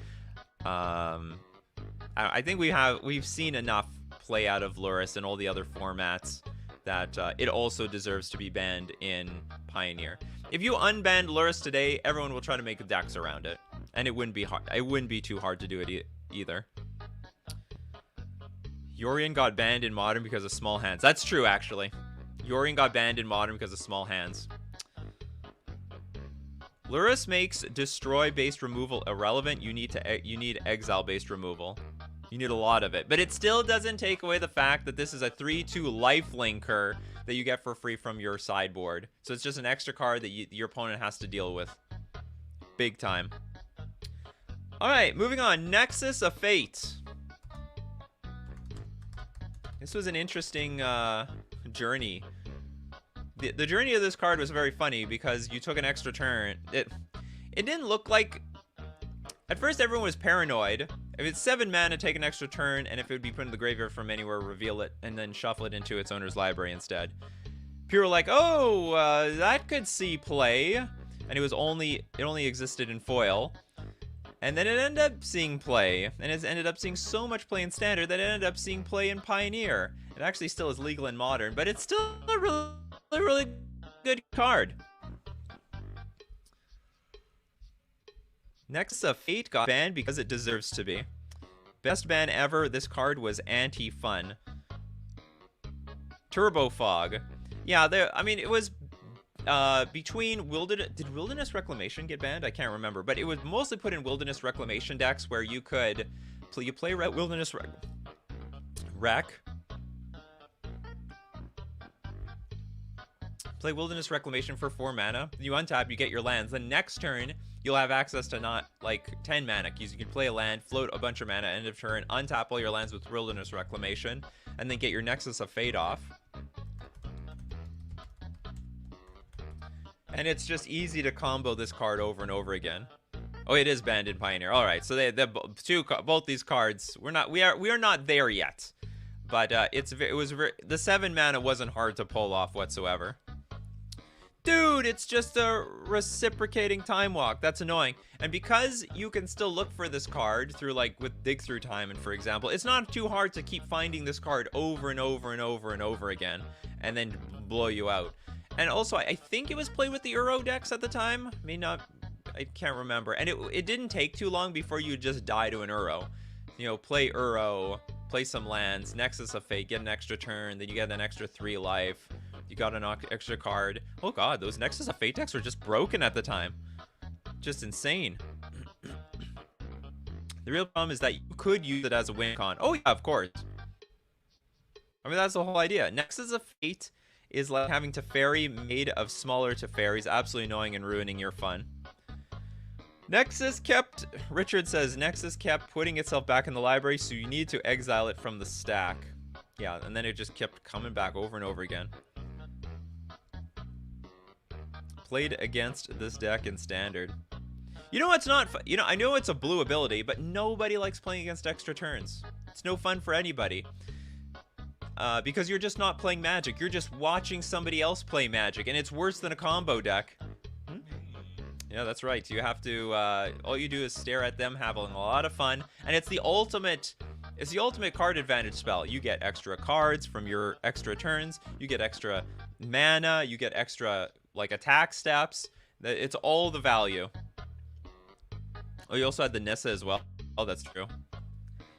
I think we've seen enough play out of Lurrus and all the other formats that it also deserves to be banned in Pioneer. If you unban Lurrus today, everyone will try to make decks around it. And it wouldn't be hard. It wouldn't be too hard to do it either. Yorion got banned in Modern because of small hands. That's true, actually. Yorion got banned in Modern because of small hands. Lurrus makes destroy-based removal irrelevant. You need exile-based removal. You need a lot of it. But it still doesn't take away the fact that this is a 3/2 lifelinker that you get for free from your sideboard. So it's just an extra card that your opponent has to deal with. Big time. Alright, moving on. Nexus of Fate. This was an interesting journey. The journey of this card was very funny because you took an extra turn. It didn't look like... At first, everyone was paranoid. If it's 7 mana, take an extra turn, and if it would be put in the graveyard from anywhere, reveal it, and then shuffle it into its owner's library instead. People were like, oh, that could see play. And it only existed in foil. And then it ended up seeing play. And it ended up seeing so much play in Standard that it ended up seeing play in Pioneer. It actually still is legal in Modern, but it's still a really good card. Nexus of Fate got banned because it deserves to be. Best ban ever. This card was anti-fun. Turbo Fog. Yeah, I mean, it was between Wilderness... Did Wilderness Reclamation get banned? I can't remember. But it was mostly put in Wilderness Reclamation decks where you could... You play Wilderness Rec. Play Wilderness Reclamation for 4 mana. You untap, you get your lands. The next turn, you'll have access to not like 10 mana keys. You can play a land, float a bunch of mana, end of turn, untap all your lands with Wilderness Reclamation, and then get your Nexus of Fate off. And it's just easy to combo this card over and over again. Oh, it is banned in Pioneer. All right, so both these cards, we are not there yet, but the 7 mana wasn't hard to pull off whatsoever. Dude, it's just a reciprocating Time Walk. That's annoying. And because you can still look for this card through, like, with Dig Through Time, and for example, it's not too hard to keep finding this card over and over and over and over again, and then blow you out. And also, I think it was played with the Uro decks at the time. I can't remember. And it didn't take too long before you just die to an Uro. You know, play Uro, play some lands, Nexus of Fate, get an extra turn, then you get an extra 3 life. You got an extra card. Oh god, those Nexus of Fate decks were just broken at the time. Just insane. The real problem is that you could use it as a win con. Oh yeah, of course. I mean, that's the whole idea. Nexus of Fate is like having Teferi made of smaller Teferis, absolutely annoying and ruining your fun. Richard says, Nexus kept putting itself back in the library, so you need to exile it from the stack. Yeah, and then it just kept coming back over and over again. Played against this deck in Standard. You know what's not fun? You know, I know it's a blue ability, but nobody likes playing against extra turns. It's no fun for anybody. Because you're just not playing Magic. You're just watching somebody else play Magic, and it's worse than a combo deck. Yeah, that's right. You have to, all you do is stare at them having a lot of fun, and it's the ultimate card advantage spell. You get extra cards from your extra turns, you get extra mana, you get extra, like, attack steps. It's all the value. Oh, you also had the Nissa as well. Oh, that's true.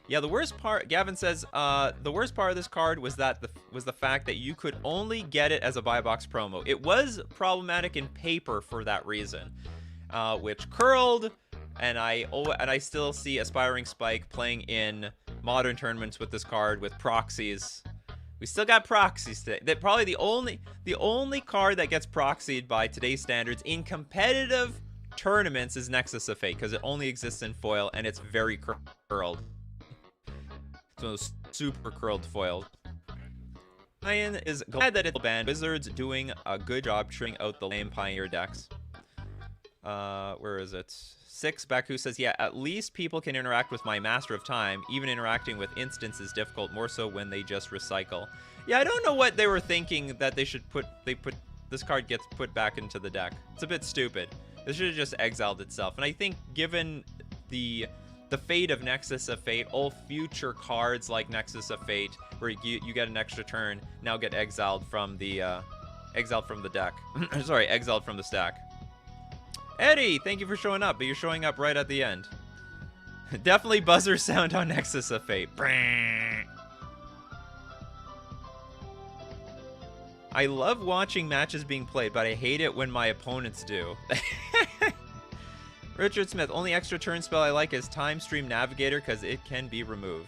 Yeah, the worst part, Gavin says, the worst part of this card was the fact that you could only get it as a buy box promo. It was problematic in paper for that reason, which curled, and I still see Aspiring Spike playing in Modern tournaments with this card with proxies. We still got proxies today. That probably the only card that gets proxied by today's standards in competitive tournaments is Nexus of Fate, because it only exists in foil and it's very curled. It's one of those super curled foils. Ryan is glad that it's banned. Wizards doing a good job trimming out the lame Pioneer decks. Where is it? 6 Baku says, yeah, at least people can interact with my Master of Time. Even interacting with instants is difficult, more so when they just recycle. Yeah, I don't know what they were thinking that this card gets put back into the deck. It's a bit stupid. This should have just exiled itself. And I think given the fate of Nexus of Fate, all future cards like Nexus of Fate, where you get an extra turn, now get exiled from the deck. Sorry, exiled from the stack. Eddie, thank you for showing up, but you're showing up right at the end. Definitely buzzer sound on Nexus of Fate. I love watching matches being played, but I hate it when my opponents do. Richard Smith, only extra turn spell I like is Time Stream Navigator because it can be removed.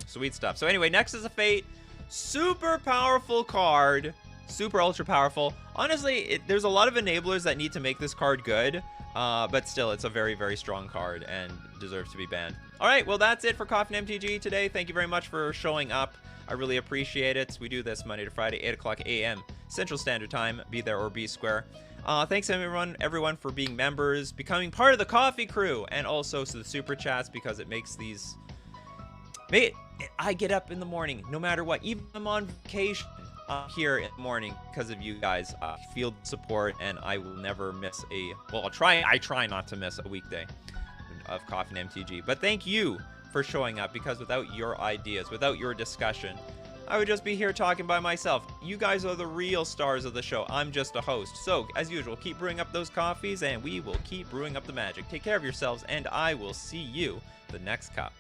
Sweet stuff. So anyway, Nexus of Fate, super powerful card. Super ultra powerful. Honestly, there's a lot of enablers that need to make this card good. But still, it's a very, very strong card and deserves to be banned. All right, well, that's it for Coffee and MTG today. Thank you very much for showing up. I really appreciate it. We do this Monday to Friday, 8 o'clock a.m. Central Standard Time. Be there or be square. Thanks everyone for being members, becoming part of the coffee crew, and also to the super chats because it makes these. I get up in the morning, no matter what. Even if I'm on vacation here in the morning because of you guys. Feel the support, and I will never miss a. Well, I try not to miss a weekday of Coffee and MTG. But thank you for showing up, because without your ideas, without your discussion, I would just be here talking by myself. You guys are the real stars of the show. I'm just a host. So, as usual, keep brewing up those coffees, and we will keep brewing up the magic. Take care of yourselves, and I will see you the next cup.